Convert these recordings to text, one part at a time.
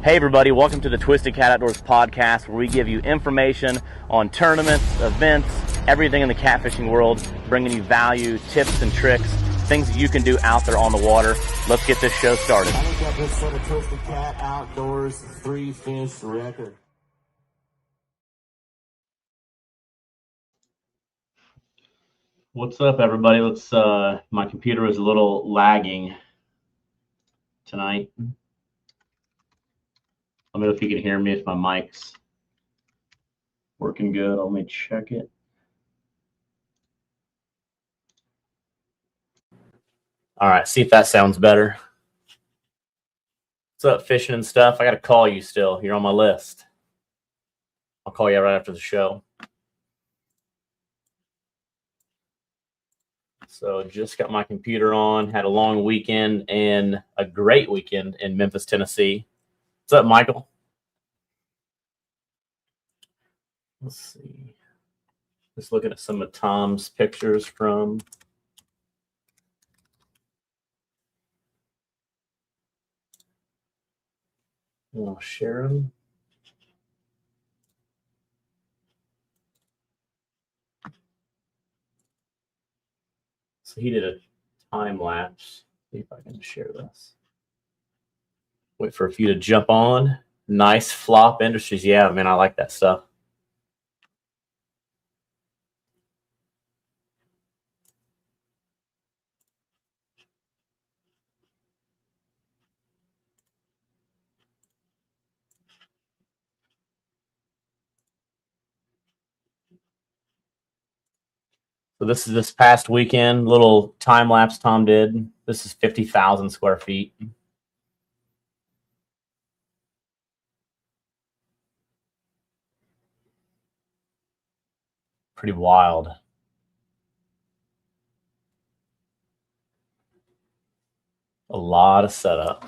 Hey everybody, welcome to the Twisted Cat Outdoors podcast, where we give you information on tournaments, events, everything in the catfishing world, bringing you value, tips and tricks, things that you can do out there on the water. Let's get this show started. I think that this set a Twisted Cat Outdoors 3-fish record. What's up, everybody? My computer is a little lagging tonight. Let me know if you can hear me, if my mic's working good. Let me check it. All right, see if that sounds better. What's up, fishing and stuff? I got to call you still. You're on my list. I'll call you right after the show. So just got my computer on, had a long weekend and a great weekend in Memphis, Tennessee. What's up, Michael? Let's see. Just looking at some of Tom's pictures from I'll share them. So he did a time lapse. See if I can share this. Wait for a few to jump on. Nice flop industries. Yeah, man, I like that stuff. So this is this past weekend, little time lapse Tom did. This is 50,000 square feet. Pretty wild. A lot of setup.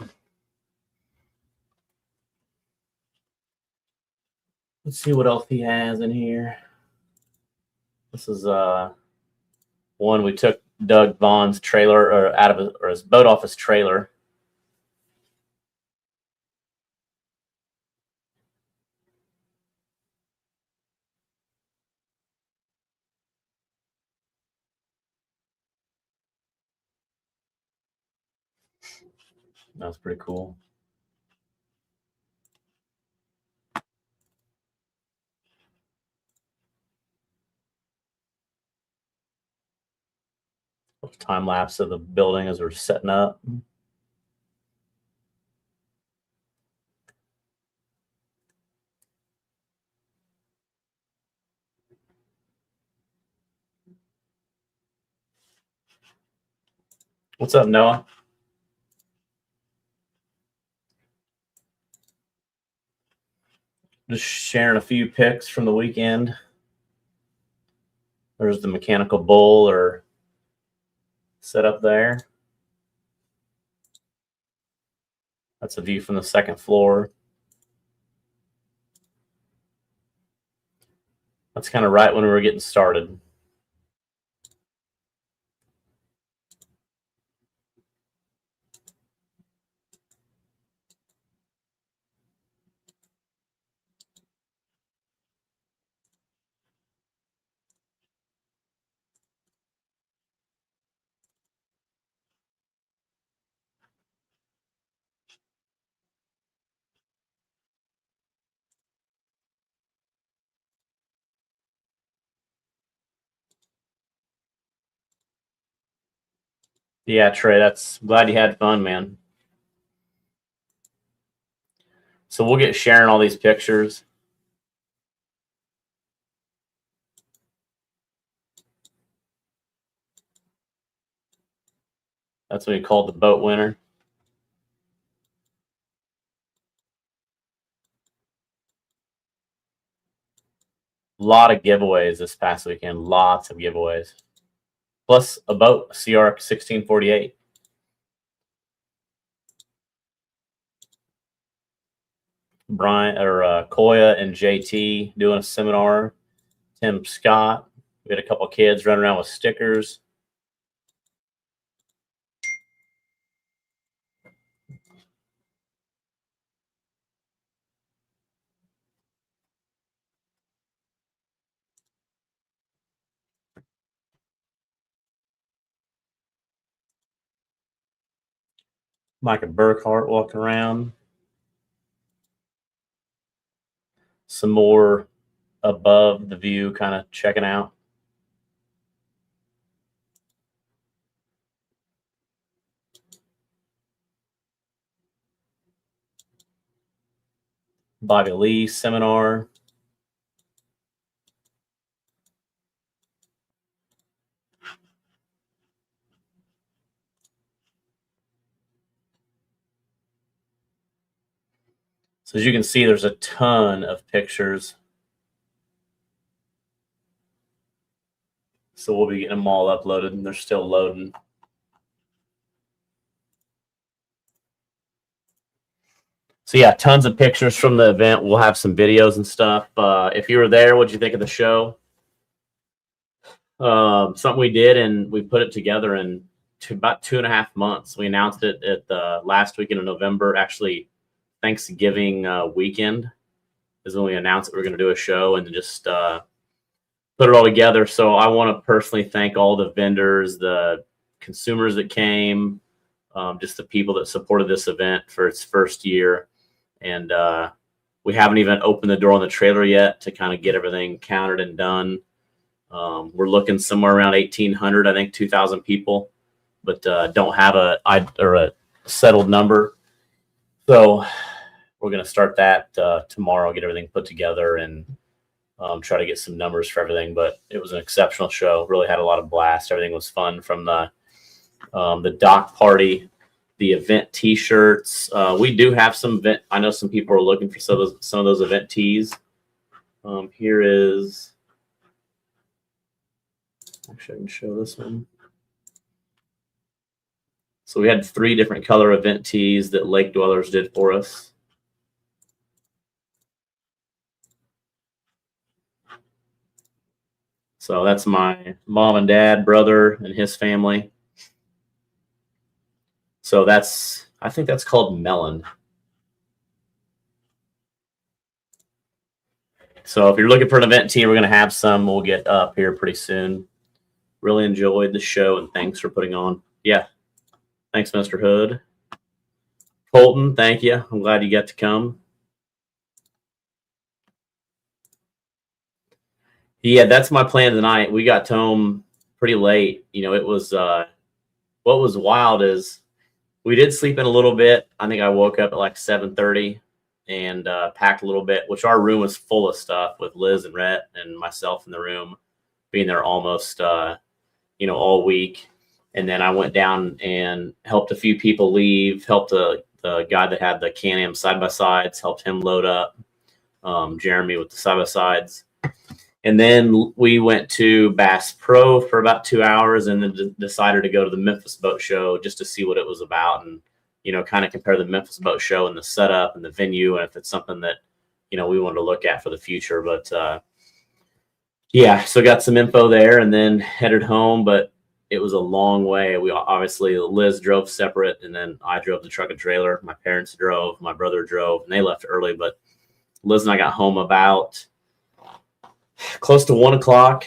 Let's see what else he has in here. This is one we took Doug Vaughn's trailer or his boat off his trailer. That was pretty cool. Time lapse of the building as we're setting up. What's up, Noah? Just sharing a few pics from the weekend. There's the mechanical bull or set up there. That's a view from the second floor. That's kind of right when we were getting started. Yeah, Trey, that's glad you had fun, man. So we'll get sharing all these pictures. That's what he called the boat winner. A lot of giveaways this past weekend. Lots of giveaways. Plus a boat, CR 1648. Brian or Koya and JT doing a seminar. Tim Scott. We had a couple kids running around with stickers. Micah Burkhart walking around. Some more above the view kind of checking out. Bobby Lee seminar. So as you can see, there's a ton of pictures. So we'll be getting them all uploaded, and they're still loading. So yeah, tons of pictures from the event. We'll have some videos and stuff. If you were there, what'd you think of the show? Something we did, and we put it together in about 2.5 months. We announced it at the last weekend of November. Actually, Thanksgiving weekend is when we announced that we're going to do a show, and just put it all together. So I want to personally thank all the vendors, the consumers that came, just the people that supported this event for its first year. And we haven't even opened the door on the trailer yet to kind of get everything counted and done. We're looking somewhere around 1,800, I think 2,000 people, but don't have a settled number. So we're going to start that tomorrow, get everything put together, and try to get some numbers for everything. But it was an exceptional show. Really had a lot of blast. Everything was fun, from the dock party, the event T-shirts. We do have some event. I know some people are looking for some of those event tees. Here is. Actually, I can show this one. So we had 3 different color event tees that Lake Dwellers did for us. So that's my mom and dad, brother, and his family. So I think that's called Melon. So if you're looking for an event tee, we're going to have some. We'll get up here pretty soon. Really enjoyed the show, and thanks for putting on. Yeah. Thanks, Mr. Hood. Colton, thank you. I'm glad you got to come. Yeah, that's my plan tonight. We got home pretty late. You know, it was what was wild is we did sleep in a little bit. I think I woke up at like 7:30 and packed a little bit, which our room was full of stuff with Liz and Rhett and myself in the room, being there almost all week. And then I went down and helped a few people leave, helped the guy that had the Can-Am side-by-sides, helped him load up, Jeremy with the side-by-sides. And then we went to Bass Pro for about 2 hours, and then decided to go to the Memphis Boat Show just to see what it was about, and, kind of compare the Memphis Boat Show and the setup and the venue, and if it's something that, we wanted to look at for the future. But yeah, so got some info there and then headed home, but it was a long way. We obviously, Liz drove separate, and then I drove the truck and trailer. My parents drove, my brother drove, and they left early. But Liz and I got home about close to 1 o'clock,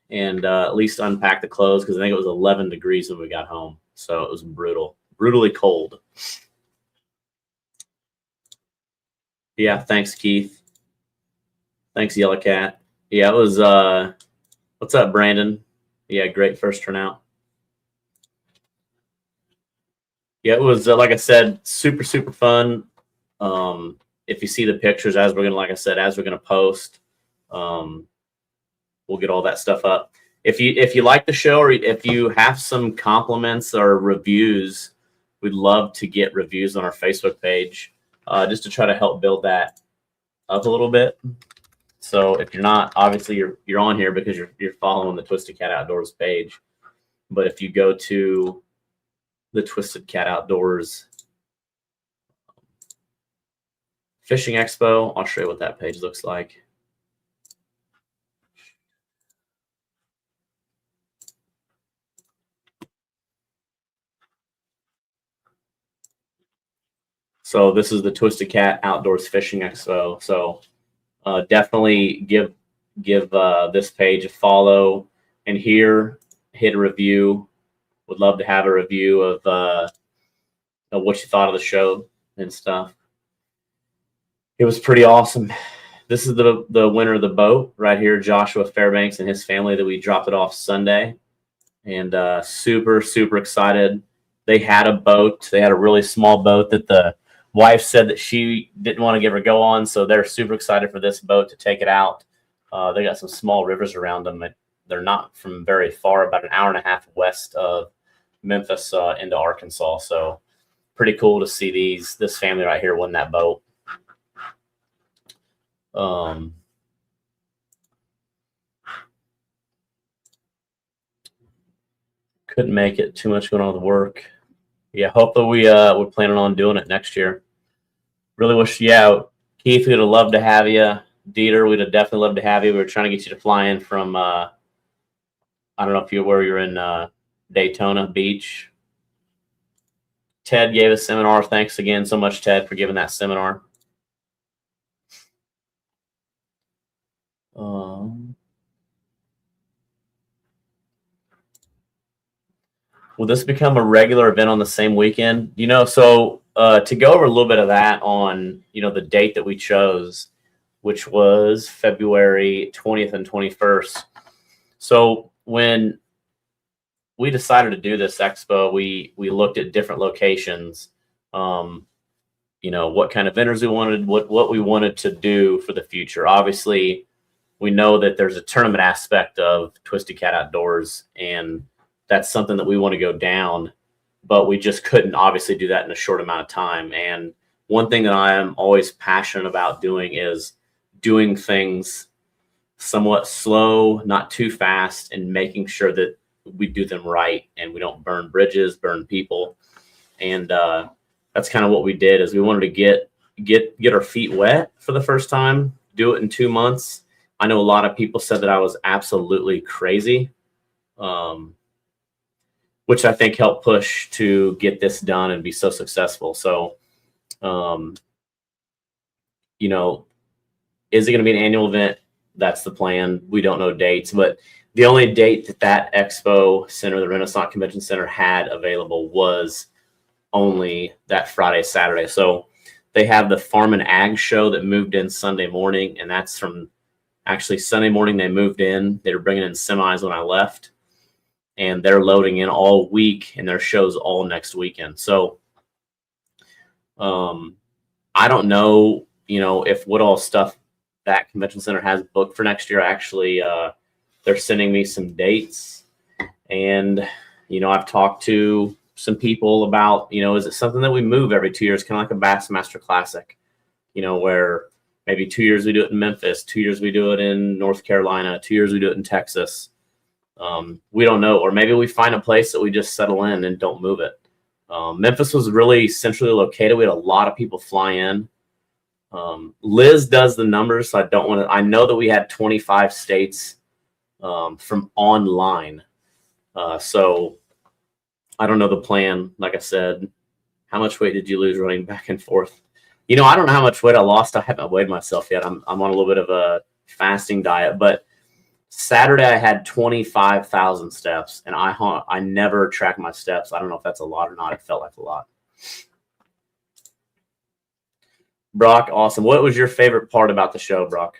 and at least unpacked the clothes, because I think it was 11 degrees when we got home. So it was brutally cold. Yeah, thanks, Keith. Thanks, Yellow Cat. Yeah, it was. What's up, Brandon? Yeah, great first turnout. Yeah, it was, like I said, super, super fun. If you see the pictures, as we're going to post, we'll get all that stuff up. If you like the show, or if you have some compliments or reviews, we'd love to get reviews on our Facebook page, just to try to help build that up a little bit. So if you're not, obviously you're on here because you're following the Twisted Cat Outdoors page. But if you go to the Twisted Cat Outdoors Fishing Expo, I'll show you what that page looks like. So this is the Twisted Cat Outdoors Fishing Expo. So definitely give this page a follow, and here hit a review. Would love to have a review of what you thought of the show and stuff. It was pretty awesome. This is the winner of the boat right here, Joshua Fairbanks and his family, that we dropped it off Sunday. And super, super excited. They had a boat. They had a really small boat that the wife said that she didn't want to give her go on. So they're super excited for this boat to take it out. They got some small rivers around them. They're not from very far, about an hour and a half west of Memphis into Arkansas. So pretty cool to see this family right here win that boat. Couldn't make it, too much going on with work. Yeah, hopefully we're planning on doing it next year. Really wish, Keith, we'd have loved to have you. Dieter, we'd have definitely loved to have you. We were trying to get you to fly in from I don't know if you're in Daytona Beach. Ted gave a seminar. Thanks again so much, Ted, for giving that seminar. Will this become a regular event on the same weekend? So to go over a little bit of that on, the date that we chose, which was February 20th and 21st. So when we decided to do this expo, we looked at different locations, what kind of vendors we wanted, what we wanted to do for the future. Obviously, we know that there's a tournament aspect of Twisted Cat Outdoors, and that's something that we want to go down, but we just couldn't obviously do that in a short amount of time. And one thing that I am always passionate about doing is doing things somewhat slow, not too fast, and making sure that we do them right and we don't burn bridges, burn people. And that's kind of what we did, is we wanted to get our feet wet for the first time, do it in 2 months. I know a lot of people said that I was absolutely crazy, which I think helped push to get this done and be so successful. So, is it going to be an annual event? That's the plan. We don't know dates, but the only date that expo center, the Renaissance Convention Center, had available was only that Friday, Saturday. So they have the Farm and Ag show that moved in Sunday morning, and that's from actually Sunday morning they moved in. They were bringing in semis when I left, and they're loading in all week, and their show's all next weekend. So I don't know, if what all stuff that convention center has booked for next year. Actually, they're sending me some dates, and, I've talked to some people about, is it something that we move every 2 years, kind of like a Bassmaster Classic, where maybe 2 years we do it in Memphis, 2 years we do it in North Carolina, 2 years we do it in Texas. We don't know. Or maybe we find a place that we just settle in and don't move it. Memphis was really centrally located. We had a lot of people fly in. Liz does the numbers, so I know that we had 25 states from online. So I don't know the plan. Like I said, how much weight did you lose running back and forth? I don't know how much weight I lost. I haven't weighed myself yet. I'm on a little bit of a fasting diet, but Saturday I had 25,000 steps, and I never track my steps. I don't know if that's a lot or not. It felt like a lot. Brock, awesome. What was your favorite part about the show, Brock?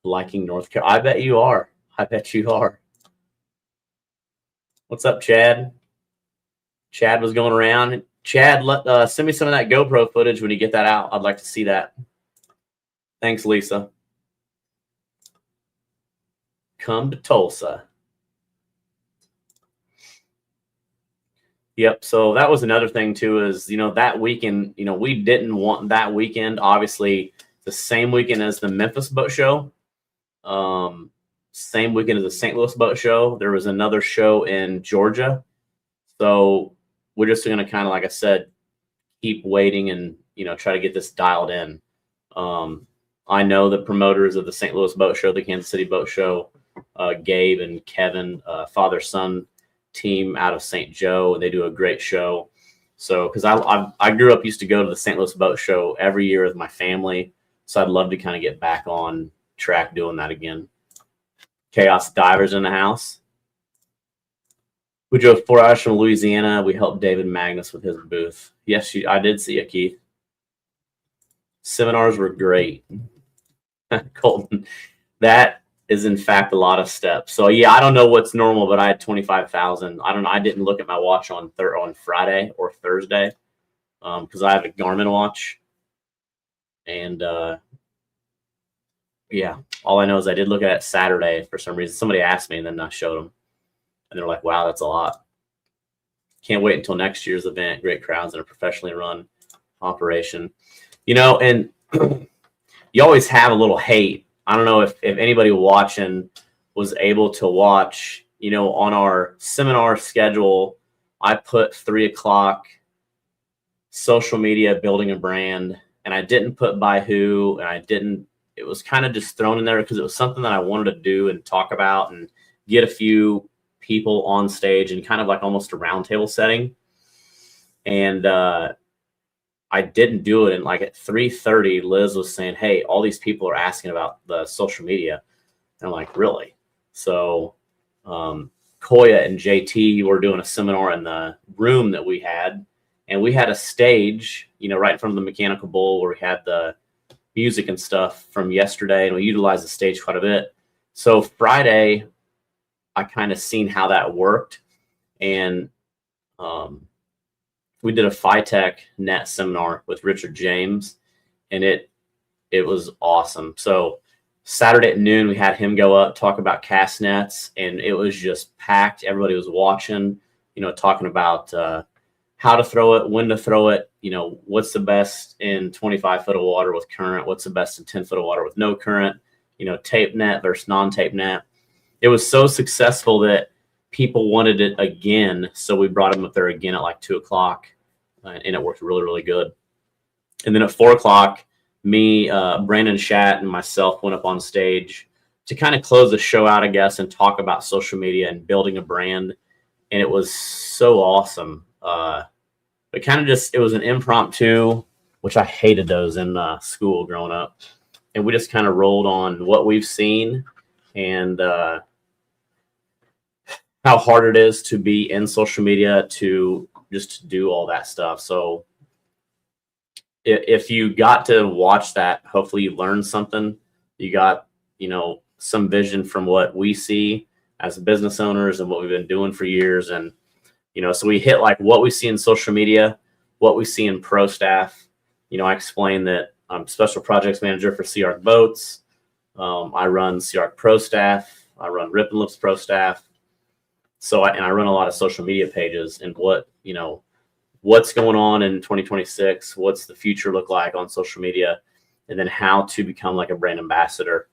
Liking North Carolina. I bet you are. What's up, Chad? Chad was going around. Chad, send me some of that GoPro footage when you get that out. I'd like to see that. Thanks, Lisa. Come to Tulsa. Yep. So that was another thing too, is, that weekend, we didn't want that weekend, obviously the same weekend as the Memphis Boat Show. Same weekend as the St. Louis Boat Show. There was another show in Georgia. So we're just going to kind of, like I said, keep waiting and, try to get this dialed in. I know the promoters of the St. Louis Boat Show, the Kansas City Boat Show, Gabe and Kevin, father-son team out of St. Joe, and they do a great show. So, because I grew up, used to go to the St. Louis Boat Show every year with my family, so I'd love to kind of get back on track doing that again. Chaos Divers in the house. We drove 4 hours from Louisiana. We helped David Magnus with his booth. Yes, I did see it, Keith. Seminars were great. Colton, that is in fact a lot of steps. So yeah, I don't know what's normal, but I had 25,000. I don't know. I didn't look at my watch on Friday or Thursday because I have a Garmin watch. And yeah, all I know is I did look at it Saturday for some reason. Somebody asked me, and then I showed them, and they're like, "Wow, that's a lot." Can't wait until next year's event. Great crowds and a professionally run operation. And you always have a little hate. I don't know if anybody watching was able to watch, on our seminar schedule, I put 3:00 social media, building a brand, and I didn't put by who, and it was kind of just thrown in there because it was something that I wanted to do and talk about and get a few people on stage and kind of like almost a roundtable setting. And I didn't do it. And like at 3:30, Liz was saying, "Hey, all these people are asking about the social media." And I'm like, "Really?" So Koya and JT were doing a seminar in the room that we had. And we had a stage, right in front of the Mechanical Bull where we had the music and stuff from yesterday. And we utilized the stage quite a bit. So Friday, I kind of seen how that worked. And we did a Phytech Net seminar with Richard James, and it was awesome. So Saturday at noon, we had him go up, talk about cast nets, and it was just packed. Everybody was watching, talking about how to throw it, when to throw it, what's the best in 25 foot of water with current, what's the best in 10 foot of water with no current, tape net versus non-tape net. It was so successful that people wanted it again. So we brought him up there again at like 2:00, and it worked really, really good. And then at 4:00, me, Brandon Schatt, and myself went up on stage to kind of close the show out, I guess, and talk about social media and building a brand. And it was so awesome. But kind of it was an impromptu, which I hated those in school growing up. And we just kind of rolled on what we've seen and how hard it is to be in social media to just do all that stuff. So if you got to watch that, hopefully you learned something. You got, some vision from what we see as business owners and what we've been doing for years. And, so we hit like what we see in social media, what we see in pro staff. I explained that I'm special projects manager for Sea Arc Boats. I run Sea Arc Pro Staff. I run Rip and Lips Pro Staff. So I run a lot of social media pages and what's going on in 2026, what's the future look like on social media, and then how to become like a brand ambassador.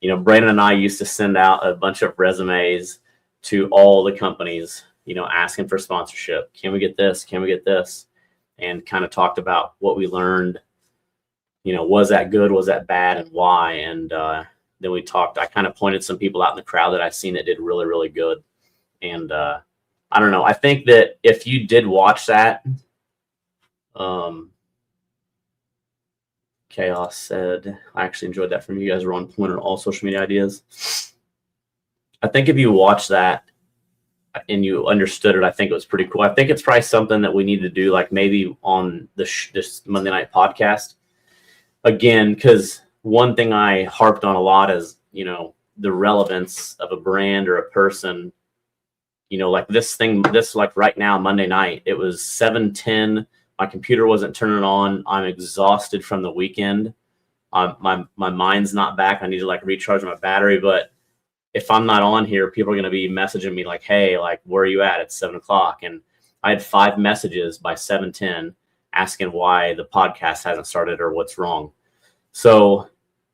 Brandon and I used to send out a bunch of resumes to all the companies, asking for sponsorship. Can we get this? Can we get this? And kind of talked about what we learned. Was that good? Was that bad? And why? And then we talked. I kind of pointed some people out in the crowd that I've seen that did really, really good. And I don't know. I think that if you did watch that, Chaos said, I actually enjoyed that from you guys. Were on point on all social media ideas. I think if you watched that and you understood it, I think it was pretty cool. I think it's probably something that we need to do, like maybe on this Monday night podcast again, because one thing I harped on a lot is, the relevance of a brand or a person. Like this like right now, Monday night, it was 7:10. My computer wasn't turning on. I'm exhausted from the weekend. My mind's not back. I need to like recharge my battery. But if I'm not on here, people are going to be messaging me like, "Hey, like, where are you at? It's 7:00." And I had 5 messages by 7:10 asking why the podcast hasn't started or what's wrong. So,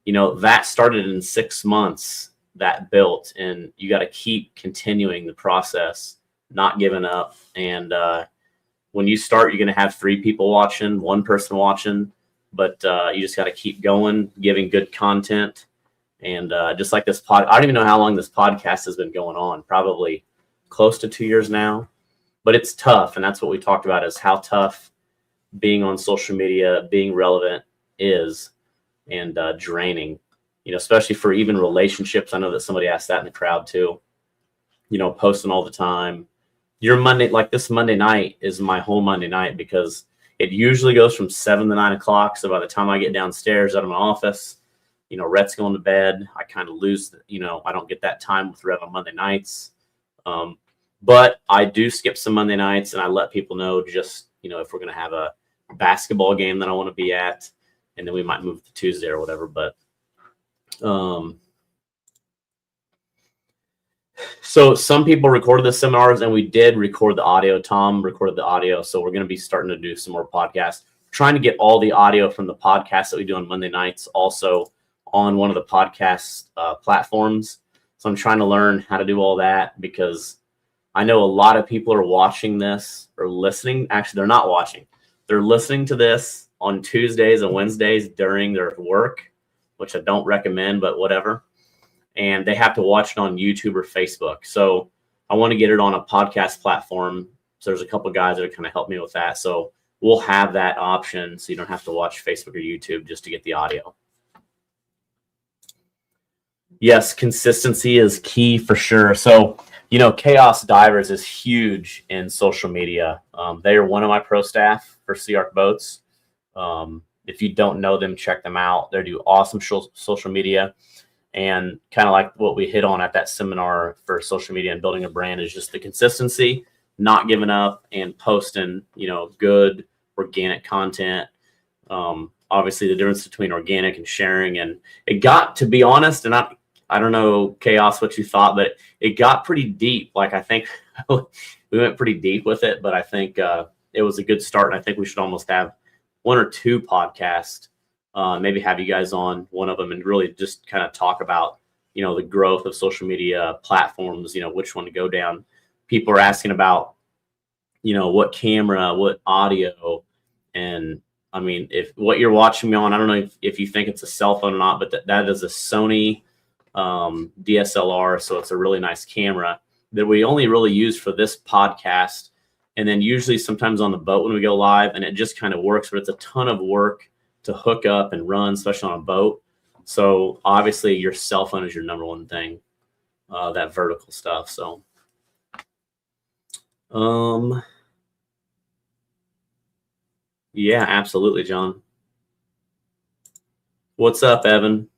that started in 6 months. That built, and you got to keep continuing the process, not giving up. And when you start, you're going to have 3 people watching, 1 person watching, but you just got to keep going, giving good content. And just like this I don't even know how long this podcast has been going on, probably close to 2 years now, but it's tough. And that's what we talked about, is how tough being on social media, being relevant is, and draining. Especially for even relationships. I know that somebody asked that in the crowd too, posting all the time, your Monday, like this Monday night is my whole Monday night because it usually goes from 7 to 9 o'clock. So by the time I get downstairs out of my office, you know, Rhett's going to bed. I kind of lose, you know, I don't get that time with Rhett on Monday nights. But I do skip some Monday nights, and I let people know just, you know, if we're going to have a basketball game that I want to be at, and then we might move to Tuesday or whatever. But so some people recorded the seminars, and we did record the audio. Tom recorded the audio. So we're going to be starting to do some more podcasts, trying to get all the audio from the podcasts that we do on Monday nights also on one of the podcast platforms. So I'm trying to learn how to do all that because I know a lot of people are watching this or listening. Actually, they're not watching. They're listening to this on Tuesdays and Wednesdays during their work, which I don't recommend, but whatever. And they have to watch it on YouTube or Facebook. So I want to get it on a podcast platform. So there's a couple of guys that kind of help me with that. So we'll have that option so you don't have to watch Facebook or YouTube just to get the audio. Yes, consistency is key for sure. So, you know, Chaos Divers is huge in social media. They are one of my pro staff for Sea Arc Boats. If you don't know them, check them out. They do awesome social media. And kind of like what we hit on at that seminar for social media and building a brand is just the consistency, not giving up, and posting, you know, good organic content. Obviously, the difference between organic and sharing. And it got, to be honest, and I don't know, Chaos, what you thought, but it got pretty deep. Like, I think we went pretty deep with it, but I think it was a good start. And I think we should almost have 1 or 2 podcasts, maybe have you guys on one of them and really just kind of talk about, you know, the growth of social media platforms, you know, which one to go down. People are asking about, you know, what camera, what audio. And I mean, if what you're watching me on, I don't know if you think it's a cell phone or not, but that is a Sony DSLR. So it's a really nice camera that we only really use for this podcast. And then usually sometimes on the boat when we go live, and it just kind of works, but it's a ton of work to hook up and run, especially on a boat. So obviously your cell phone is your number one thing, that vertical stuff. So, yeah, absolutely, John. What's up, Evan?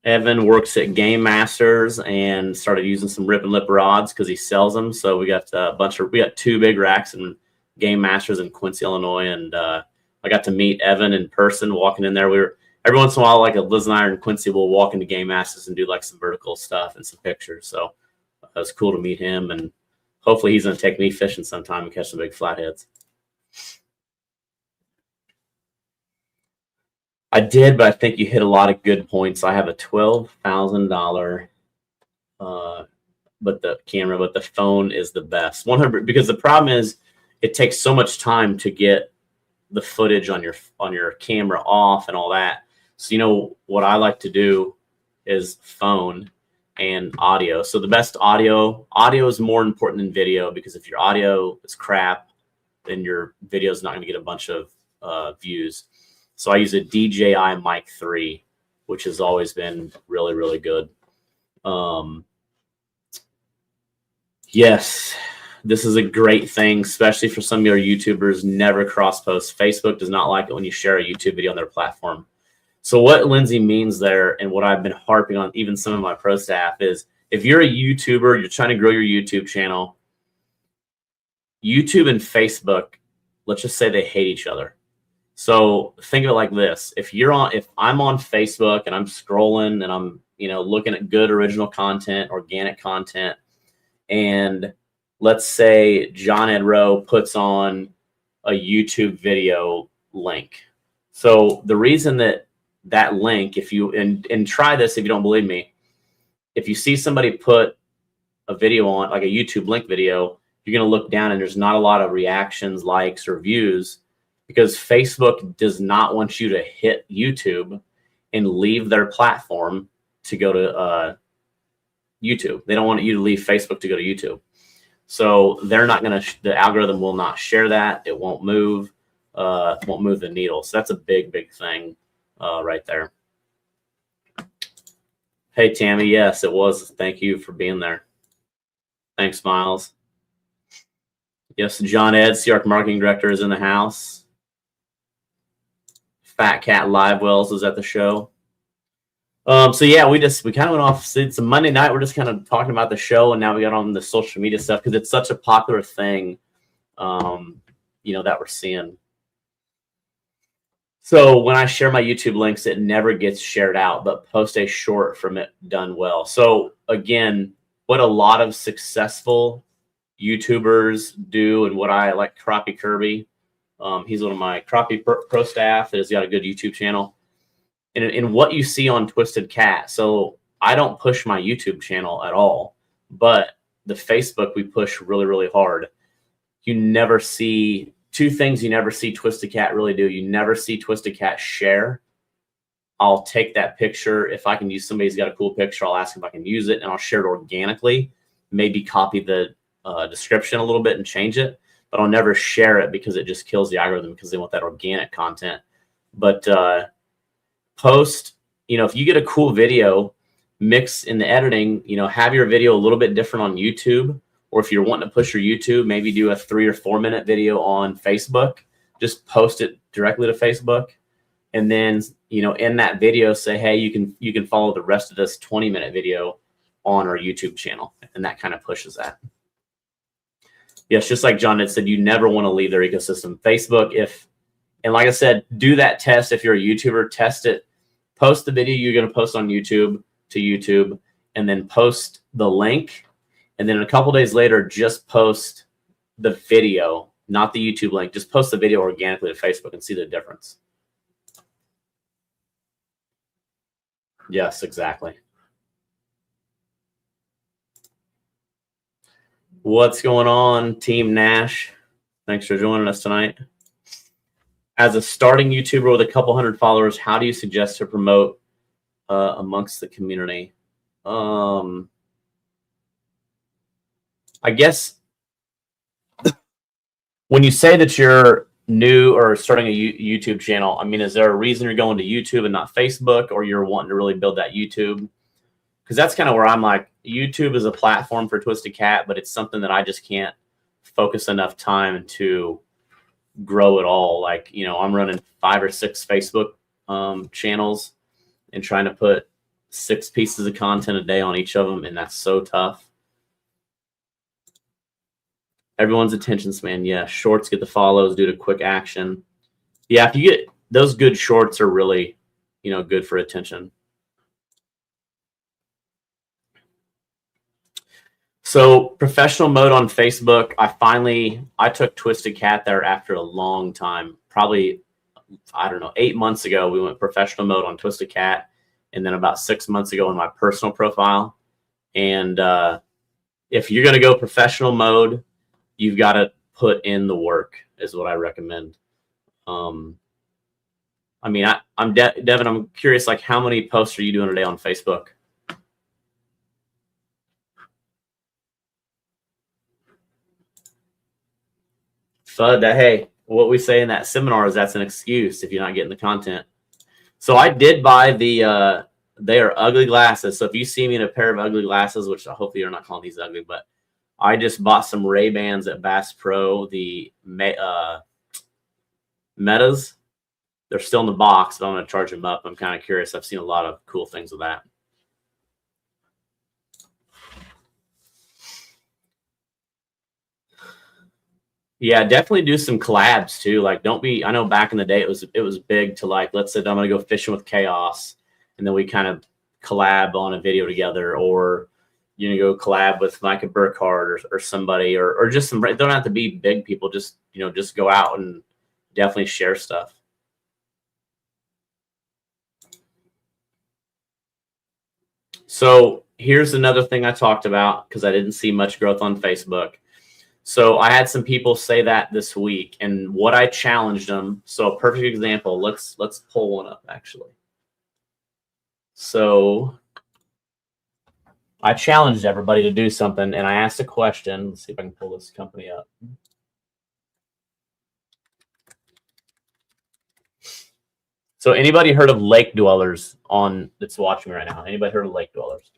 Evan works at Game Masters and started using some Rip and Lip rods because he sells them. So we got we got 2 big racks in Game Masters in Quincy, Illinois. And I got to meet Evan in person walking in there. We were every once in a while, like Liz and I are in Quincy, we'll walk into Game Masters and do like some vertical stuff and some pictures. So it was cool to meet him. And hopefully he's going to take me fishing sometime and catch some big flatheads. I did, but I think you hit a lot of good points. I have a $12,000 but the phone is the best. 100, because the problem is it takes so much time to get the footage on your camera off and all that. So, you know, what I like to do is phone and audio. So the best audio is more important than video, because if your audio is crap, then your video is not going to get a bunch of views. So I use a DJI Mic 3, which has always been really, really good. Yes, this is a great thing, especially for some of your YouTubers. Never cross post. Facebook does not like it when you share a YouTube video on their platform. So what Lindsay means there, and what I've been harping on, even some of my pro staff, is if you're a YouTuber, you're trying to grow your YouTube channel, YouTube and Facebook, let's just say they hate each other. So think of it like this. If I'm on Facebook and I'm scrolling and I'm, you know, looking at good original content, organic content, and let's say John Ed Rowe puts on a YouTube video link. So the reason that link, if you, and try this if you don't believe me, if you see somebody put a video on, like a YouTube link video, you're going to look down and there's not a lot of reactions, likes, or views, because Facebook does not want you to hit YouTube and leave their platform to go to YouTube. They don't want you to leave Facebook to go to YouTube. So they're not going to, the algorithm will not share that. It won't move the needle. So that's a big, big thing right there. Hey, Tammy. Yes, it was. Thank you for being there. Thanks, Miles. Yes, John Ed, CRC Marketing Director, is in the house. Fat Cat Live Wells is at the show. So yeah, we kind of went off. It's a Monday night. We're just kind of talking about the show, and now we got on the social media stuff because it's such a popular thing, that we're seeing. So when I share my YouTube links, it never gets shared out, but post a short from it done well. So again, what a lot of successful YouTubers do, and what I like, Crappie Kirby. He's one of my Crappie Pro staff that has got a good YouTube channel. And what you see on Twisted Cat, so I don't push my YouTube channel at all, but the Facebook we push really, really hard. You never see two things you never see Twisted Cat really do. You never see Twisted Cat share. I'll take that picture. If I can use somebody's got a cool picture, I'll ask if I can use it, and I'll share it organically. Maybe copy the description a little bit and change it, but I'll never share it because it just kills the algorithm because they want that organic content. But post, if you get a cool video, mix in the editing, have your video a little bit different on YouTube. Or if you're wanting to push your YouTube, maybe do a 3 or 4 minute video on Facebook. Just post it directly to Facebook. And then, in that video, say, hey, you can follow the rest of this 20-minute video on our YouTube channel. And that kind of pushes that. Yes, just like John had said, you never want to leave their ecosystem. Facebook, and like I said, do that test. If you're a YouTuber, test it. Post the video you're going to post on YouTube to YouTube, and then post the link. And then a couple days later, just post the video, not the YouTube link. Just post the video organically to Facebook and see the difference. Yes, exactly. What's going on, Team Nash? Thanks for joining us tonight. As a starting YouTuber with a couple hundred followers, how do you suggest to promote amongst the community? I guess when you say that you're new or starting a YouTube channel, is there a reason you're going to YouTube and not Facebook, or you're wanting to really build that YouTube? Because that's kind of where I'm like, YouTube is a platform for Twisted Cat, but it's something that I just can't focus enough time to grow it all. Like, I'm running 5 or 6 Facebook channels and trying to put 6 pieces of content a day on each of them, and that's so tough. Everyone's attention span. Yeah, shorts get the follows due to quick action. Yeah, if you get those good shorts are really, good for attention. So professional mode on Facebook, I took Twisted Cat there after a long time. Probably, 8 months ago, we went professional mode on Twisted Cat, and then about 6 months ago on my personal profile. And if you're going to go professional mode, you've got to put in the work, is what I recommend. I'm Devin, I'm curious, like, how many posts are you doing a day on Facebook? FUD, hey, what we say in that seminar is that's an excuse if you're not getting the content. So I did buy they are ugly glasses. So if you see me in a pair of ugly glasses, which hopefully you're not calling these ugly, but I just bought some Ray-Bans at Bass Pro, the Metas. They're still in the box, but I'm going to charge them up. I'm kind of curious. I've seen a lot of cool things with that. Yeah, definitely do some collabs too. Like, I know back in the day it was big to, like, let's say I'm going to go fishing with Chaos, and then we kind of collab on a video together, or go collab with Micah Burkhardt or somebody, or just some. It don't have to be big people. Just just go out and definitely share stuff. So here's another thing I talked about because I didn't see much growth on Facebook. So I had some people say that this week, and what I challenged them. So a perfect example. Let's pull one up actually. So I challenged everybody to do something, and I asked a question. Let's see if I can pull this company up. So anybody heard of Lake Dwellers that's watching right now? Anybody heard of Lake Dwellers?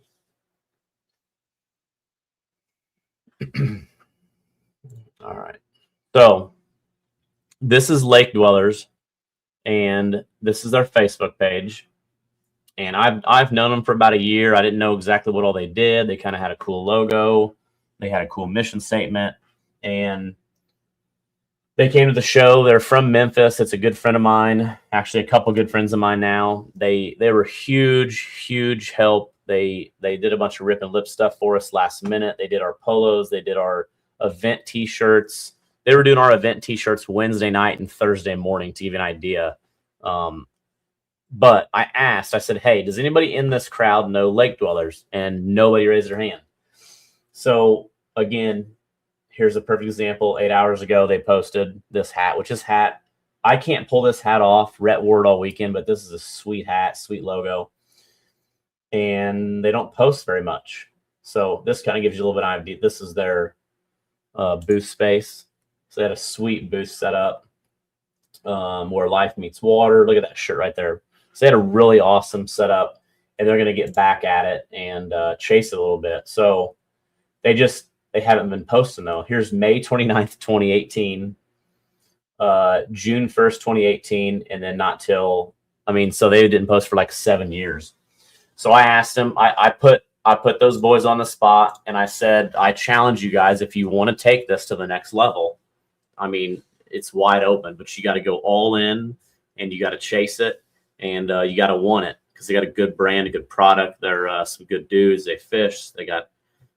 All right. So this is Lake Dwellers, and this is their Facebook page. And I've known them for about a year. I didn't know exactly what all they did. They kind of had a cool logo. They had a cool mission statement, and they came to the show. They're from Memphis. It's a good friend of mine, actually a couple good friends of mine now. They were huge help. They did a bunch of rip and lip stuff for us last minute. They did our polos. They did our event T-shirts. They were doing our event T-shirts Wednesday night and Thursday morning, to give you an idea. But I said, hey, does anybody in this crowd know Lake Dwellers? And nobody raised their hand. So again, here's a perfect example. 8 hours ago, they posted this hat, which is hat. I can't pull this hat off. Rhett wore it all weekend, but this is a sweet hat, sweet logo. And they don't post very much. So this kind of gives you a little bit of idea. This is their booth space. So they had a sweet booth set up where life meets water. Look at that shirt right there. So they had a really awesome setup, and they're going to get back at it and chase it a little bit. So they haven't been posting, though. Here's May 29th, 2018, June 1st, 2018, and then not till, so they didn't post for like 7 years. So I asked them, I put those boys on the spot, and I said, I challenge you guys, if you want to take this to the next level, it's wide open, but you got to go all in, and you got to chase it, and you got to want it, because they got a good brand, a good product. They're some good dudes. They fish. They got,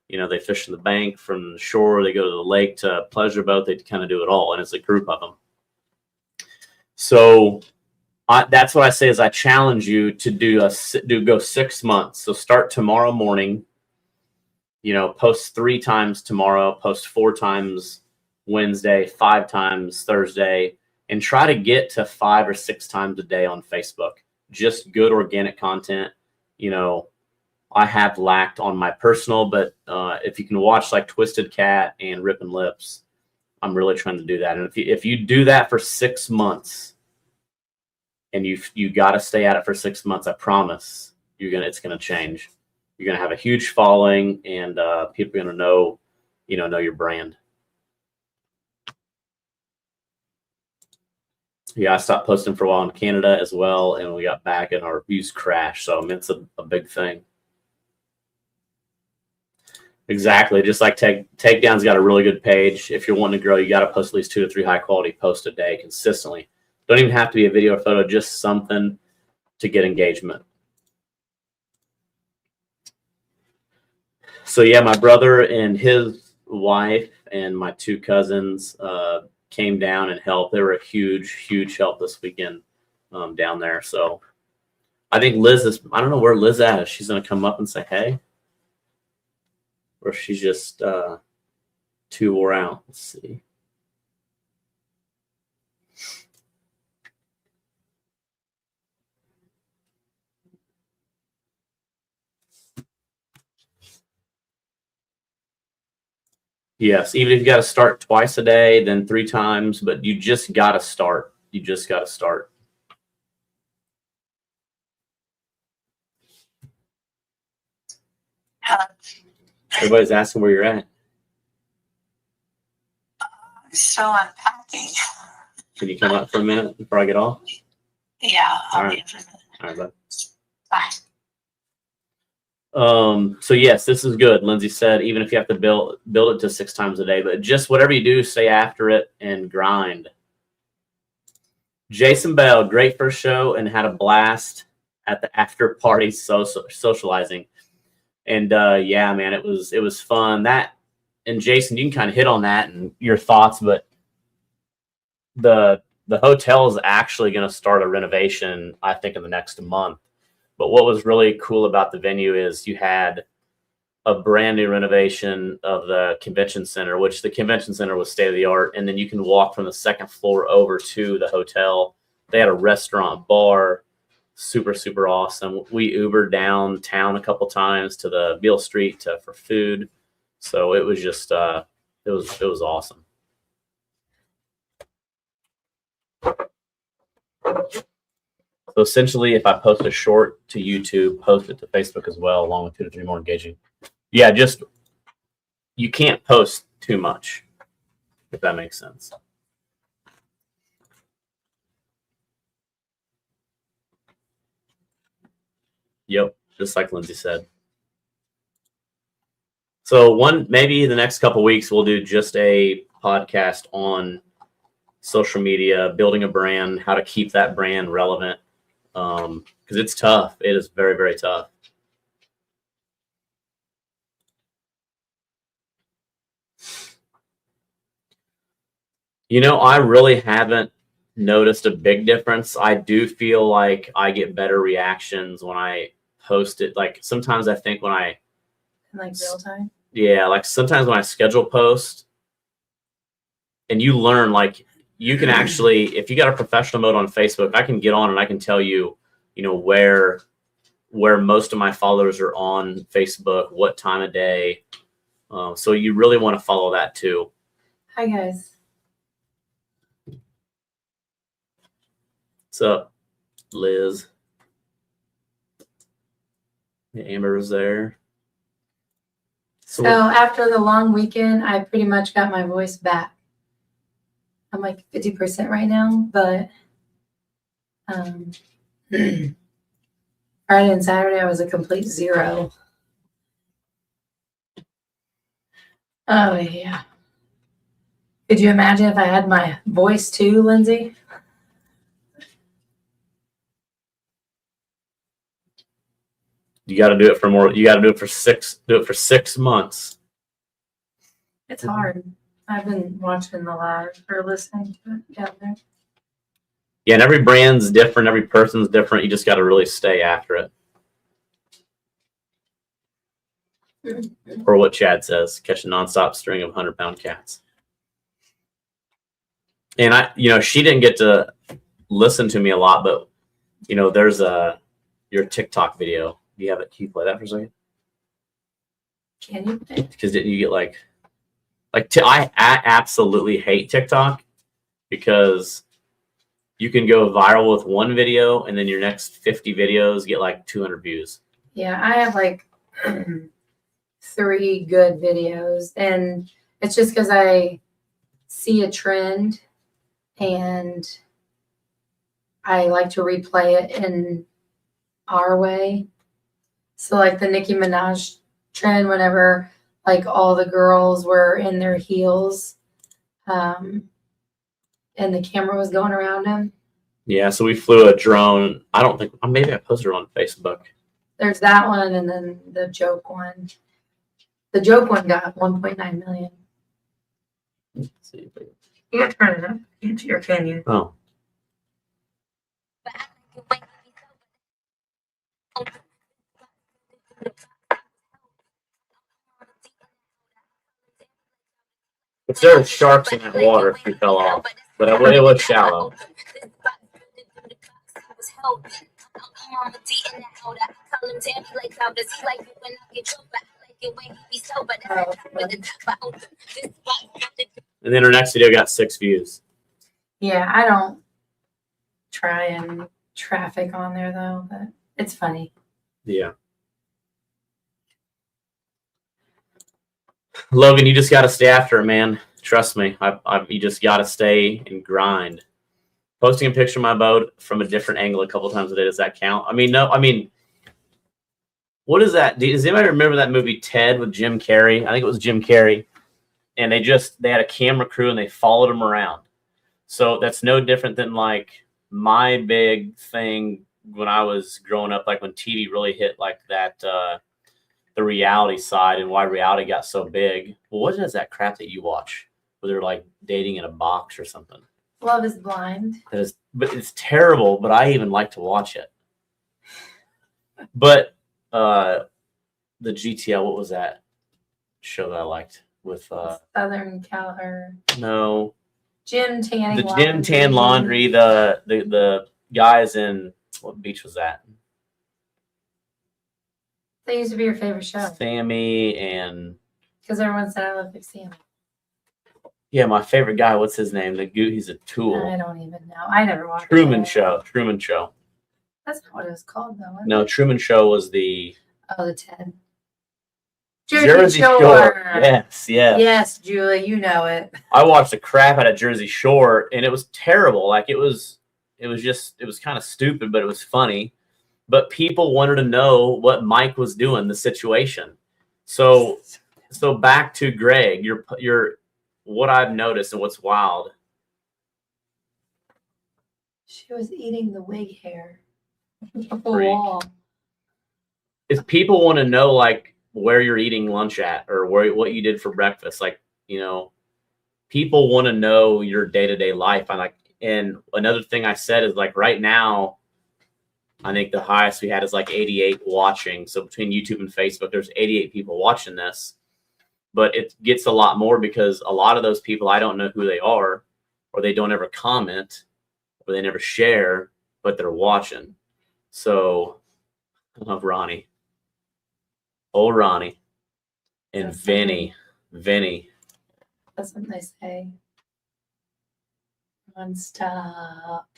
they fish in the bank from the shore. They go to the lake to pleasure boat. They kind of do it all, and it's a group of them. So that's what I say is I challenge you to go 6 months. So start tomorrow morning, post 3 times tomorrow, post 4 times Wednesday, 5 times Thursday, and try to get to 5 or 6 times a day on Facebook. Just good organic content. I have lacked on my personal, but if you can watch like Twisted Cat and Rippin' Lips, I'm really trying to do that. And if you do that for 6 months, and you got to stay at it for 6 months, I promise it's gonna change. You're gonna have a huge following, and people are gonna know your brand. Yeah, I stopped posting for a while in Canada as well, and we got back and our views crashed. So it's a big thing. Exactly. Just like Takedown's got a really good page. If you're wanting to grow, you got to post at least 2 to 3 high quality posts a day consistently. Don't even have to be a video or photo, just something to get engagement. So yeah, my brother and his wife and my 2 cousins came down and helped. They were a huge help this weekend down there. So I think I don't know where Liz at. If she's going to come up and say, hey, or she's just too wore out. Let's see. Yes, even if you got to start twice a day, then 3 times, but you just got to start. You just got to start. Everybody's asking where you're at. I'm still unpacking. Can you come up for a minute before I get off? Yeah, I'll be in for a minute. All right, bud. Bye. So yes, this is good. Lindsay said, even if you have to build it to 6 times a day, but just whatever you do, stay after it and grind. Jason Bell, great first show and had a blast at the after party socializing. And yeah, man, it was fun. That, and Jason, you can kind of hit on that and your thoughts, but the hotel is actually going to start a renovation, I think, in the next month. But what was really cool about the venue is you had a brand new renovation of the convention center, which the convention center was state of the art. And then you can walk from the 2nd floor over to the hotel. They had a restaurant, bar, super awesome. We Ubered downtown a couple times to the Beale Street for food. So it was just, it was awesome. So essentially, if I post a short to YouTube, post it to Facebook as well, along with 2 to 3 more engaging. Yeah, just, you can't post too much, if that makes sense. Yep, just like Lindsay said. So maybe the next couple weeks we'll do just a podcast on social media, building a brand, how to keep that brand relevant. Because it's tough. It is very, very tough. You know, I really haven't noticed a big difference. I do feel like I get better reactions when I post it. Like sometimes I think when I Like real time. yeah, like sometimes when I schedule post and you learn, like you can actually, if you got a professional mode on Facebook, I can get on and I can tell you, you know, where most of my followers are on Facebook, what time of day. So you really want to follow that too. Hi guys. What's up, Liz? Amber's there. So after the long weekend, I pretty much got my voice back. I'm like 50% right now, but Friday and Saturday I was a complete zero. Oh yeah. Could you imagine if I had my voice too, Lindsay? You got to do it for more. You got to do it for 6 months. It's hard. I've been watching the live or listening to it down there. Yeah, and every brand's different. Every person's different. You just got to really stay after it. Or what Chad says, catch a nonstop string of 100-pound cats. And she didn't get to listen to me a lot, but there's your TikTok video. Do you have it? Can you play that for a second? Can you? Because you get I absolutely hate TikTok because you can go viral with one video and then your next 50 videos get like 200 views. Yeah, I have like 3 good videos, and it's just because I see a trend and I like to replay it in our way. So like the Nicki Minaj trend, whenever like all the girls were in their heels, and the camera was going around them. Yeah, so we flew a drone. I don't think, maybe I posted it on Facebook. There's that one, and then the joke one. The joke one got 1.9 million. Let's see. You got to turn it up. Or can you? Oh. If there were sharks in that water, if you fell off, but it was shallow. And then her next video got 6 views. Yeah, I don't try and traffic on there though, but it's funny. Yeah. Logan, you just got to stay after it, man. Trust me. You just got to stay and grind. Posting a picture of my boat from a different angle a couple times a day, does that count? What is that? Does anybody remember that movie Ted with Jim Carrey? I think it was Jim Carrey. And they had a camera crew and they followed him around. So that's no different than like my big thing when I was growing up, like when TV really hit like that, the reality side and why reality got so big. Well, what is that crap that you watch where they're like dating in a box or something? Love is Blind. But it's terrible, but I even like to watch it. But the GTL, what was that show that I liked with Southern Cal or no Gym Tanning. the Gym Tan Laundry, the guys in what beach was that? They used to be your favorite show Sammy and because everyone said I love Big Sam. yeah, my favorite guy. What's his name? He's a tool. I don't even know. I never watched Truman it. Show. Truman Show. That's not what it was called though. Was No, it? Truman Show was the Oh, the Ted. Jersey Shore. Yes. Yes, Julie, you know it. I watched the crap out of Jersey Shore, and it was terrible. Like it was kind of stupid, but it was funny. but people wanted to know what Mike was doing, the situation. So back to Greg, your what I've noticed and what's wild. She was eating the wig hair. The Freak. wall. Is people want to know like where you're eating lunch at or what you did for breakfast. Like, you know, people want to know your day-to-day life. And another thing I said is like right now, I think the highest we had is like 88 watching. So between YouTube and Facebook, there's 88 people watching this, but it gets a lot more because a lot of those people, I don't know who they are, or they don't ever comment, or they never share, but they're watching. So I love Ronnie. Old Ronnie and That's Vinny. That's what they say. Non-stop.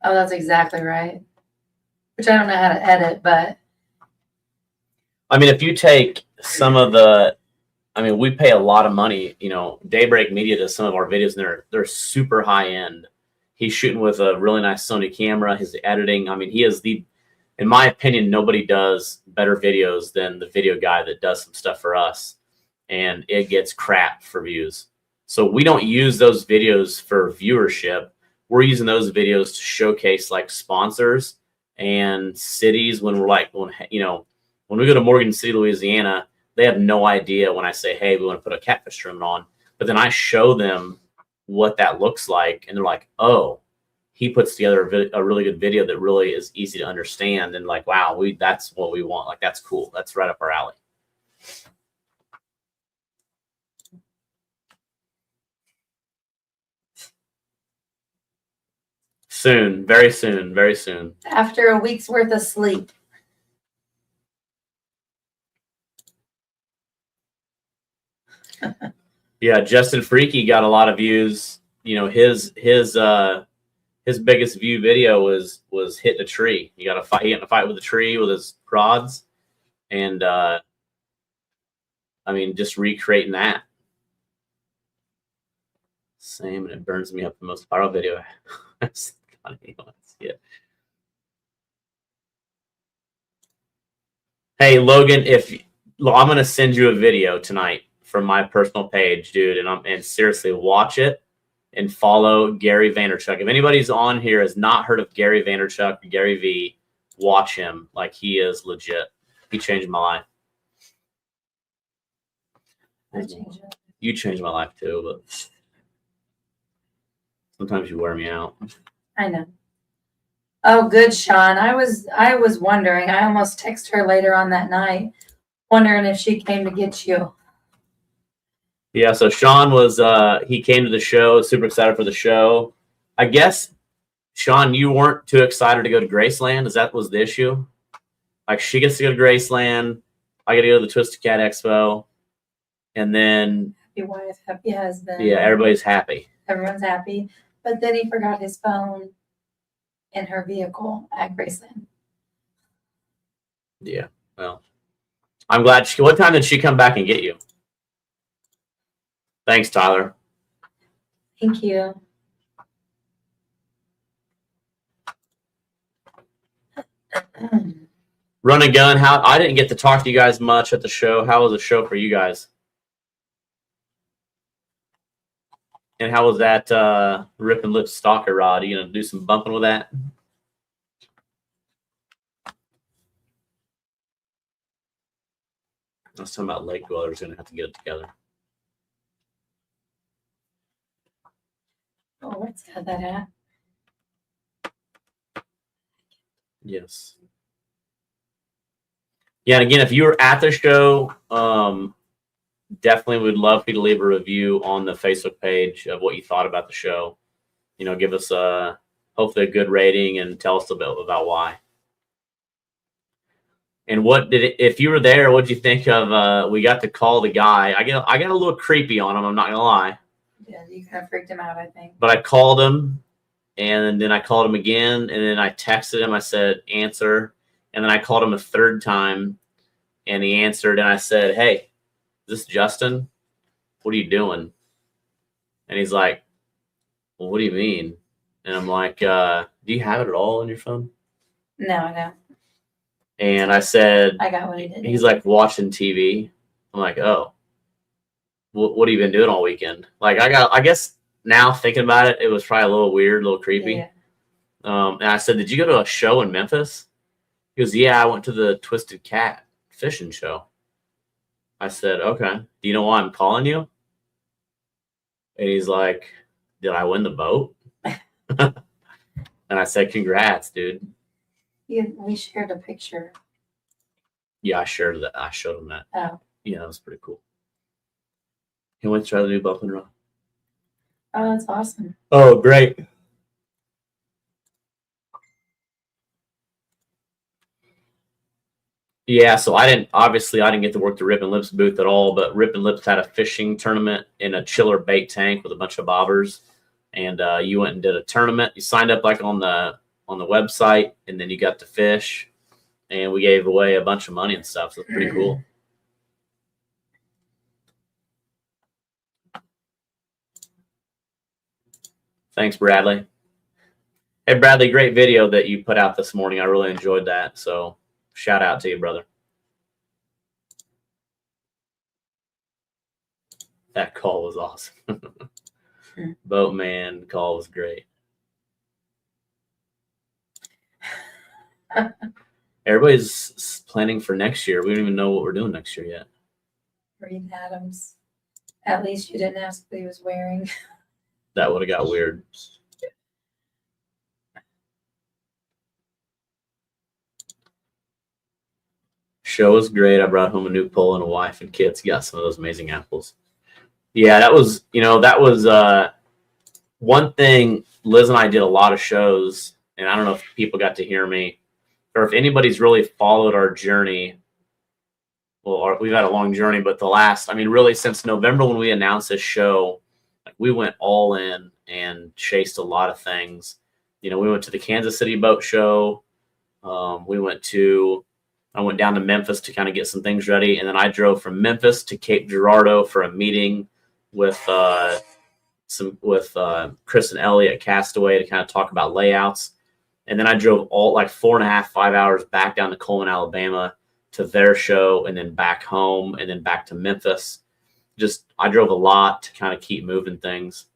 Oh, that's exactly right. Which I don't know how to edit, but I mean, if you take some of the, I mean, we pay a lot of money. You know, Daybreak Media does some of our videos, and they're super high end. He's shooting with a really nice Sony camera. His editing, I mean, he is in my opinion, nobody does better videos than the video guy that does some stuff for us, and it gets crap for views. So we don't use those videos for viewership. We're using those videos to showcase like sponsors and cities when we're like, when we go to Morgan City, Louisiana, they have no idea when I say, hey, we want to put a catfish tournament on. But then I show them what that looks like, and they're like, oh, he puts together a really good video that really is easy to understand. And like, wow, that's what we want. Like, that's cool. That's right up our alley. Soon, very soon, very soon. after a week's worth of sleep. Yeah, Justin Freaky got a lot of views. You know, his biggest view video was hitting a tree. He got in a fight with a tree with his prods, and I mean, just recreating that. Same, and it burns me up the most viral video. It's funny. Let's see it. Hey Logan, I'm gonna send you a video tonight from my personal page, dude, and seriously watch it and follow Gary Vaynerchuk. If anybody's on here has not heard of Gary Vaynerchuk, Gary V, watch him. Like, he is legit. He changed my life. You changed my life too, but sometimes you wear me out. I know. Oh, good, Sean. I was wondering. I almost texted her later on that night, wondering if she came to get you. Yeah, so Sean was he came to the show, super excited for the show. I guess, Sean, you weren't too excited to go to Graceland. That was the issue? Like, she gets to go to Graceland, I get to go to the Twisted Cat Expo, and then Happy wife, happy husband. yeah, everybody's happy. Everyone's happy. But then he forgot his phone in her vehicle at Graceland. Yeah, well, I'm glad. What time did she come back and get you? Thanks, Tyler. Thank you. Run and gun. I didn't get to talk to you guys much at the show. How was the show for you guys? And how was that Rip and Lip Stalker rod? Are you gonna do some bumping with that? I was talking about Lake Dwellers gonna have to get it together. Oh, where's that at? Yes. Yeah, and again, if you were at the show, definitely would love for you to leave a review on the Facebook page of what you thought about the show. You know, give us hopefully a good rating and tell us a bit about why. And if you were there, what'd you think of? We got to call the guy. I got a little creepy on him. I'm not gonna lie. Yeah, you kind of freaked him out, I think. But I called him, and then I called him again, and then I texted him. I said, answer. And then I called him a third time, and he answered, and I said, hey, is this Justin? What are you doing? And he's like, well, what do you mean? And I'm like, do you have it at all on your phone? No, I don't. And I said, I got what he did. he's like watching TV. I'm like, oh, what have you been doing all weekend? Like, I guess now thinking about it, it was probably a little weird, a little creepy. Yeah. And I said, did you go to a show in Memphis? He goes, yeah, I went to the Twisted Cat fishing show. I said, okay. Do you know why I'm calling you? And he's like, did I win the boat? And I said, congrats, dude. We shared a picture. Yeah, I shared that. I showed him that. Oh. Yeah, that was pretty cool. He went to try to do bump and run. Oh, that's awesome. Oh, great. Yeah, so I didn't get to work the Rip and Lips booth at all, but Rip and Lips had a fishing tournament in a chiller bait tank with a bunch of bobbers, and you went and did a tournament. You signed up like on the website, and then you got to fish, and we gave away a bunch of money and stuff. So it's pretty cool. Thanks, Bradley. Hey, Bradley, great video that you put out this morning. I really enjoyed that. So shout out to you, brother. That call was awesome. Boatman call was great. Everybody's planning for next year. We don't even know what we're doing next year yet. Reed Adams. At least you didn't ask what he was wearing. That would have got weird. Show was great. I brought home a new pole and a wife and kids. Got some of those amazing apples. Yeah, that was one thing. Liz and I did a lot of shows, and I don't know if people got to hear me or if anybody's really followed our journey. Well, we've had a long journey, but really since November when we announced this show, like we went all in and chased a lot of things. We went to the Kansas City Boat Show. I went down to Memphis to kind of get some things ready, and then I drove from Memphis to Cape Girardeau for a meeting with Chris and Ellie at Castaway to kind of talk about layouts. And then I drove all like 4.5, 5 hours back down to Coleman, Alabama to their show, and then back home, and then back to Memphis. I drove a lot to kind of keep moving things.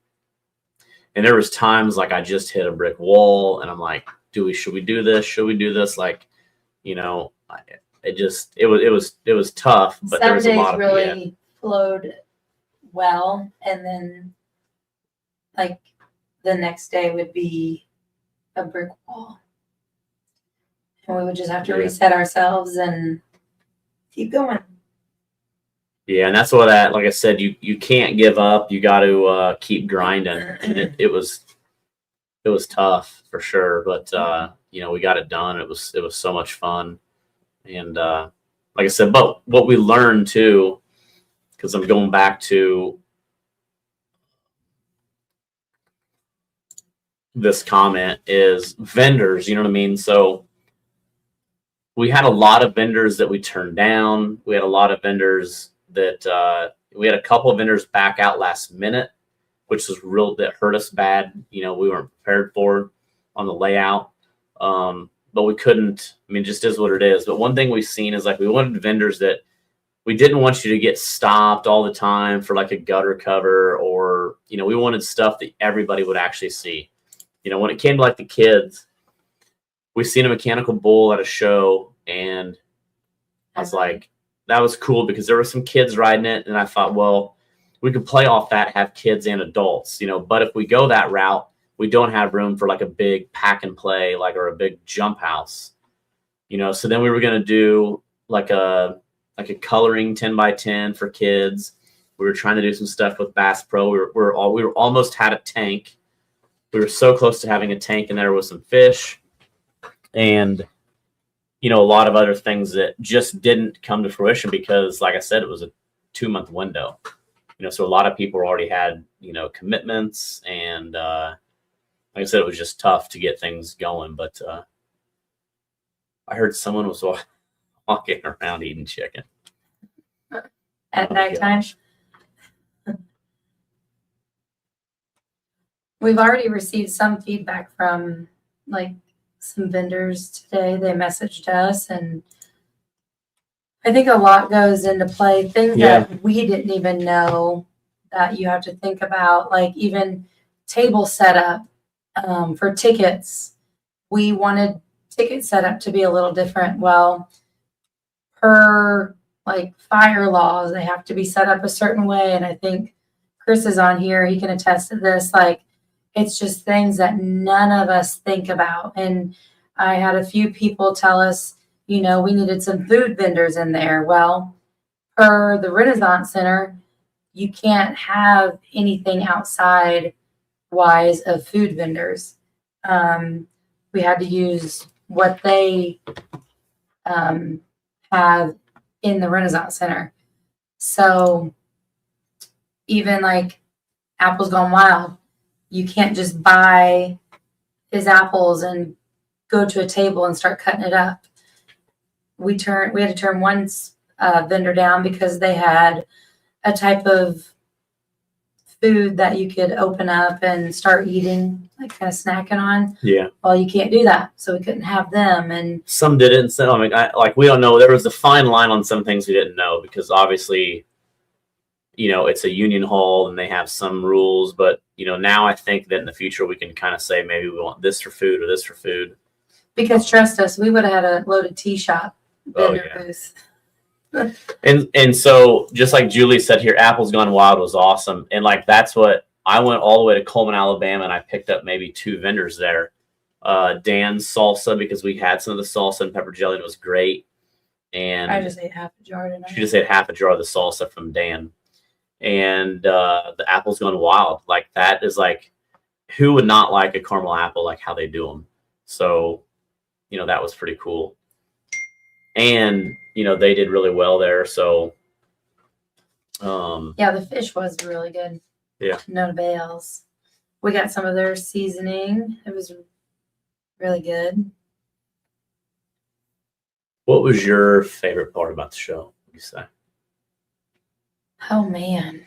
And there was times like I just hit a brick wall, and I'm like, should we do this? Should we do this? Like, it was tough, but there was a lot of really flowed well, and then like the next day would be a brick wall, and we would just have to reset ourselves and keep going. Yeah, and that's what like I said, you can't give up. You got to keep grinding, and it was tough for sure, but we got it done. It was so much fun. And like I said, but what we learned too, because I'm going back to this comment, is vendors, you know what I mean? So we had a lot of vendors that we turned down. We had a lot of vendors that we had a couple of vendors back out last minute, which was that hurt us bad. We weren't prepared for on the layout. But we couldn't, just is what it is. But one thing we've seen is like we wanted vendors that we didn't want you to get stopped all the time for like a gutter cover, or, we wanted stuff that everybody would actually see. When it came to like the kids, we seen a mechanical bull at a show, and I was like, that was cool because there were some kids riding it. And I thought, well, we could play off that, have kids and adults, but if we go that route, we don't have room for like a big pack and play, or a big jump house, so then we were going to do like a coloring 10x10 for kids. We were trying to do some stuff with Bass Pro. We were almost had a tank. We were so close to having a tank in there with some fish, and, a lot of other things that just didn't come to fruition because, like I said, it was a 2-month window, so a lot of people already had, commitments, and, like I said, it was just tough to get things going, but I heard someone was walking around eating chicken. At nighttime? We've already received some feedback from like some vendors today. They messaged us, and I think a lot goes into play. Things that we didn't even know that you have to think about, like even table setup for tickets. We wanted ticket setup to be a little different. Well, per like fire laws, they have to be set up a certain way. And I think Chris is on here. He can attest to this. Like, it's just things that none of us think about. And I had a few people tell us, you know, we needed some food vendors in there. Well, per the Renaissance Center, you can't have anything outside wise of food vendors. We had to use what they have in the Renaissance Center. So even like Apples Gone Wild, you can't just buy his apples and go to a table and start cutting it up. We had to turn one vendor down because they had a type of food that you could open up and start eating, like kind of snacking on. Yeah. Well, you can't do that, so we couldn't have them. And some didn't. So I mean, we don't know. There was a fine line on some things we didn't know because obviously, you know, it's a union hall and they have some rules. But you know, now I think that in the future we can kind of say maybe we want this for food or this for food. Because trust us, we would have had a loaded tea shop vendor booth. And so just like Julie said here, Apples Gone Wild was awesome. And like, that's what I went all the way to Coleman, Alabama, and I picked up maybe 2 vendors there. Dan's salsa, because we had some of the salsa and pepper jelly and it was great. And I just ate half a jar tonight. She just ate half a jar of the salsa from Dan. And the Apples Gone Wild, like that is like, who would not like a caramel apple, like how they do them? So, you know, that was pretty cool. And, you know, they did really well there. So, yeah, the fish was really good. Yeah. No bales. We got some of their seasoning. It was really good. What was your favorite part about the show, would you say? Oh, man.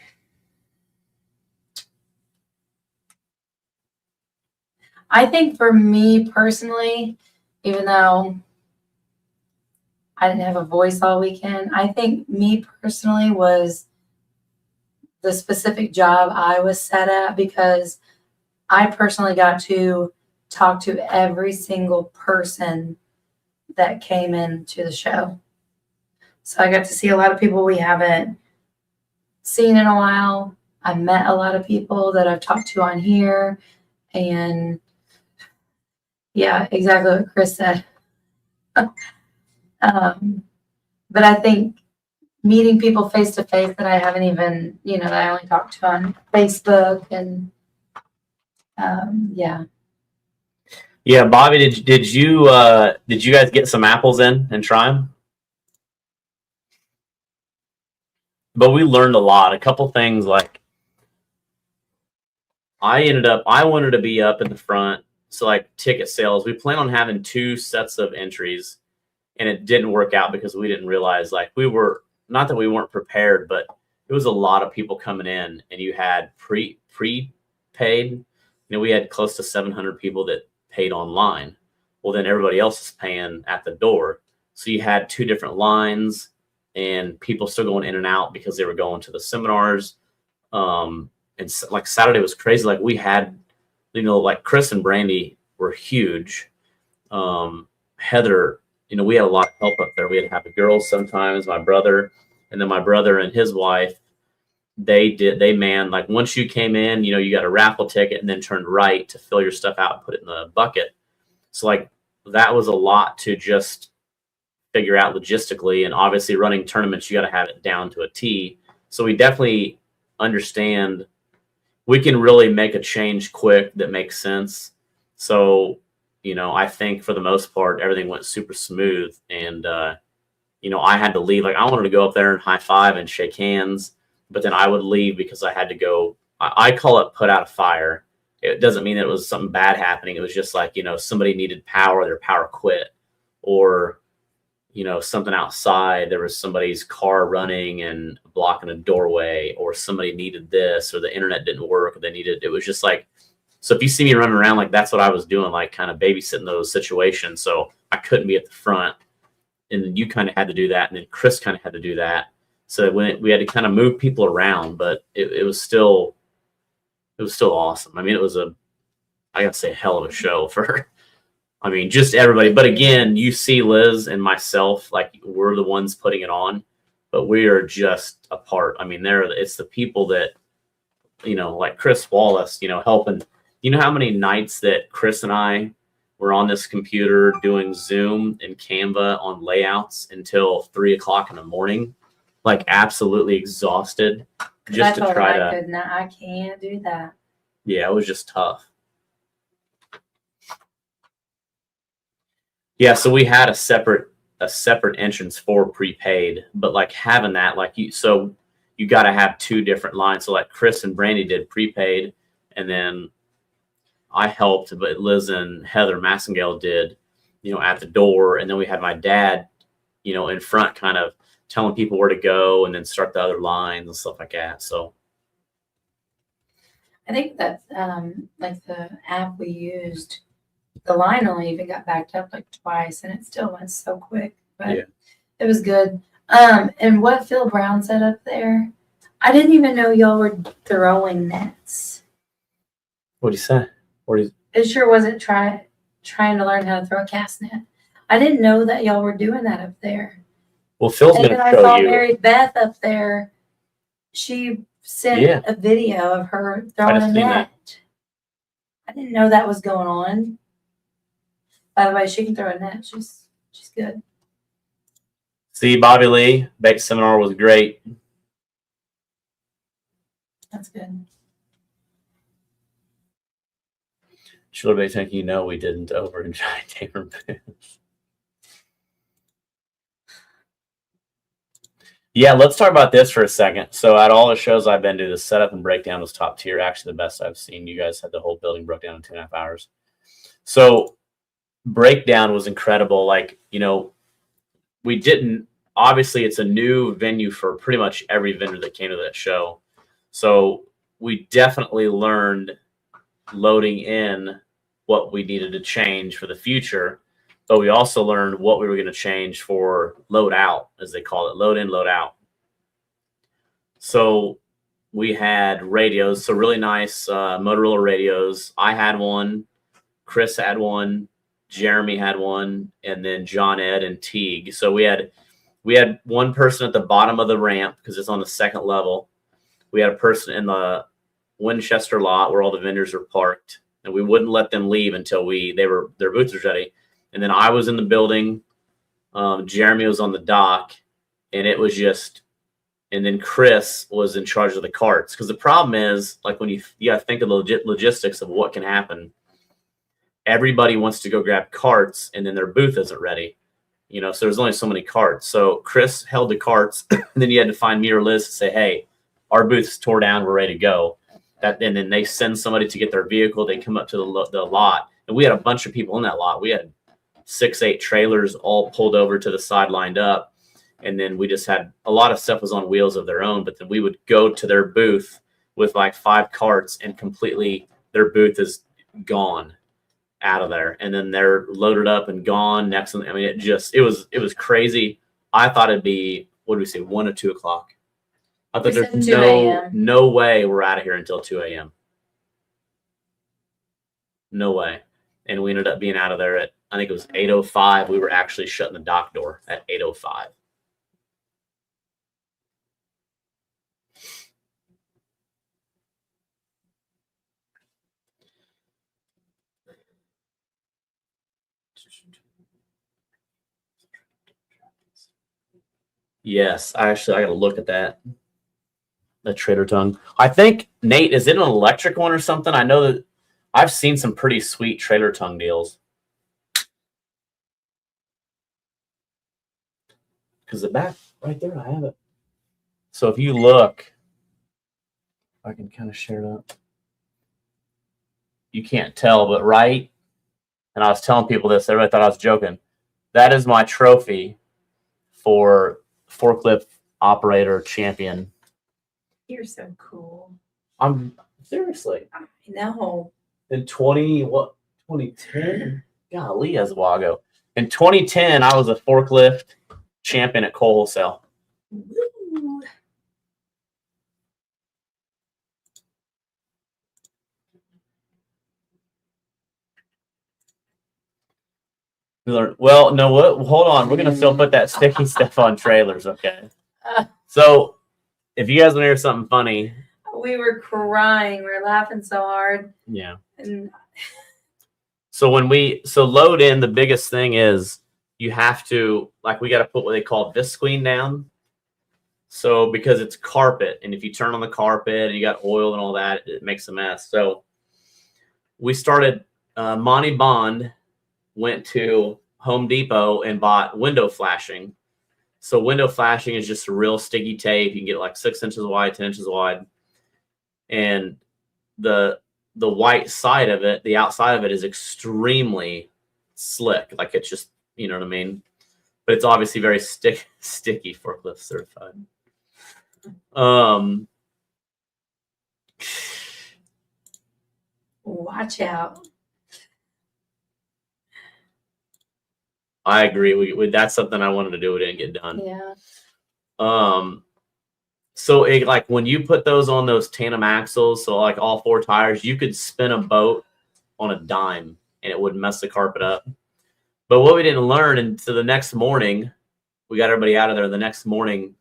I think for me personally, even though I didn't have a voice all weekend, I think me personally was the specific job I was set at, because I personally got to talk to every single person that came into the show. So I got to see a lot of people we haven't seen in a while. I met a lot of people that I've talked to on here, and yeah, exactly what Chris said. But I think meeting people face to face that I haven't even, you know, that I only talked to on Facebook, and yeah. Yeah, Bobby, did you guys get some apples in and try them? But we learned a lot. A couple things, like I wanted to be up in the front. So like ticket sales, we plan on having 2 sets of entries, and it didn't work out because we didn't realize, like, not that we weren't prepared, but it was a lot of people coming in, and you had prepaid. You know, we had close to 700 people that paid online. Well, then everybody else is paying at the door. So you had 2 different lines, and people still going in and out because they were going to the seminars. And like Saturday was crazy. Like we had, you know, like Chris and Brandy were huge. Heather, you know, we had a lot of help up there. We had to have the girls sometimes, my brother, and then my brother and his wife, they manned, like once you came in, you know, you got a raffle ticket and then turned right to fill your stuff out and put it in the bucket. So like that was a lot to just figure out logistically, and obviously running tournaments, you got to have it down to a T. So we definitely understand we can really make a change quick that makes sense. So, you know, I think for the most part, everything went super smooth. And, you know, I had to leave. Like I wanted to go up there and high five and shake hands, but then I would leave because I had to go. I call it put out a fire. It doesn't mean that it was something bad happening. It was just like, you know, somebody needed power, their power quit, or, you know, something outside. There was somebody's car running and blocking a doorway, or somebody needed this, or the internet didn't work. Or it was just like So if you see me running around, like that's what I was doing, like kind of babysitting those situations. So I couldn't be at the front, and you kind of had to do that, and then Chris kind of had to do that. So when we had to kind of move people around, but it was still awesome. I mean, it was I gotta say, a hell of a show for, I mean, just everybody. But again, you see Liz and myself, like we're the ones putting it on, but we are just a part. I mean, it's the people that, like Chris Wallace, helping. You know how many nights that Chris and I were on this computer doing Zoom and Canva on layouts until 3:00 in the morning, like absolutely exhausted, just to try to. I can't do that. Yeah, it was just tough. Yeah, so we had a separate entrance for prepaid, but like having that, like you got to have two different lines. So like Chris and Brandy did prepaid, and then I helped, but Liz and Heather Massengale did, at the door. And then we had my dad, in front kind of telling people where to go and then start the other lines and stuff like that. So I think that like the app we used, the line only even got backed up like twice and it still went so quick. But Yeah. It was good. And what Phil Brown said up there, I didn't even know y'all were throwing nets. What'd he say? It sure wasn't trying to learn how to throw a cast net. I didn't know that y'all were doing that up there. Well, Phil's And going then to I saw show you. Mary Beth up there. She sent Yeah. a video of her throwing I've a seen net. that. I didn't know that was going on. By the way, she can throw a net. She's good. See, Bobby Lee, Bake Seminar was great. That's good. She'll be thinking, we didn't over in Giant Tamer booths. Yeah, let's talk about this for a second. So at all the shows I've been to, the setup and breakdown was top tier. Actually, the best I've seen. You guys had the whole building broke down in 2.5 hours. So breakdown was incredible. Like, we didn't, obviously it's a new venue for pretty much every vendor that came to that show. So we definitely learned loading in what we needed to change for the future, but we also learned what we were going to change for load out, as they call it, load in, load out. So we had radios, so really nice Motorola radios. I had one, Chris had one, Jeremy had one, and then John Ed and Teague. So we had one person at the bottom of the ramp because it's on the second level. We had a person in the Winchester lot where all the vendors are parked, and we wouldn't let them leave until their booths was ready. And then I was in the building, Jeremy was on the dock, and it was and then Chris was in charge of the carts. Because the problem is, like, when you got to think of the logistics of what can happen. Everybody wants to go grab carts, and then their booth isn't ready. So there's only so many carts. So Chris held the carts, and then you had to find me or Liz to say, hey, our booth's tore down, we're ready to go. And then they send somebody to get their vehicle. They come up to the lot, and we had a bunch of people in that lot. We had 6-8 trailers all pulled over to the side, lined up, and then we just had a lot of stuff was on wheels of their own. But then we would go to their booth with like 5 carts, and completely their booth is gone out of there, and then they're loaded up and gone next. I mean, it was crazy. I thought it'd be, what did we say, 1 or 2 o'clock. I thought We said there's 2 a.m. no way we're out of here until 2 a.m. No way. And we ended up being out of there at, I think it was 8:05. We were actually shutting the dock door at 8:05. Yes, I got to look at that. The Trader Tongue. I think, Nate, is it an electric one or something? I know that I've seen some pretty sweet Trailer Tongue deals. Because the back right there, I have it. So if you look, I can kind of share it up. You can't tell, but right, and I was telling people this, everybody thought I was joking. That is my trophy for forklift operator champion. You're so cool. I'm seriously. I know. In 2010? Golly, that's a while ago. In 2010, I was a forklift champion at Cole Wholesale. Woo. Well, no, what? Hold on. We're gonna still put that sticky stuff on trailers, okay? Uh, So, if you guys want to hear something funny, we were crying. We were laughing so hard. yeah. And So load in, the biggest thing is you have to, like, we got to put what they call visqueen down. So because it's carpet, and if you turn on the carpet and you got oil and all that, it makes a mess. So we started. Monty Bond went to Home Depot and bought window flashing. So window flashing is just a real sticky tape. You can get like 6 inches wide, 10 inches wide, and the white side of it, the outside of it, is extremely slick. Like, it's just, you know what I mean? But it's obviously very sticky, forklift certified. watch out. I agree. That's something I wanted to do. We didn't get done. Yeah. So it, like, when you put those on those tandem axles, so like all 4 tires, you could spin a boat on a dime and it would mess the carpet up. But what we didn't learn, and so the next morning, we got everybody out of there. The next morning,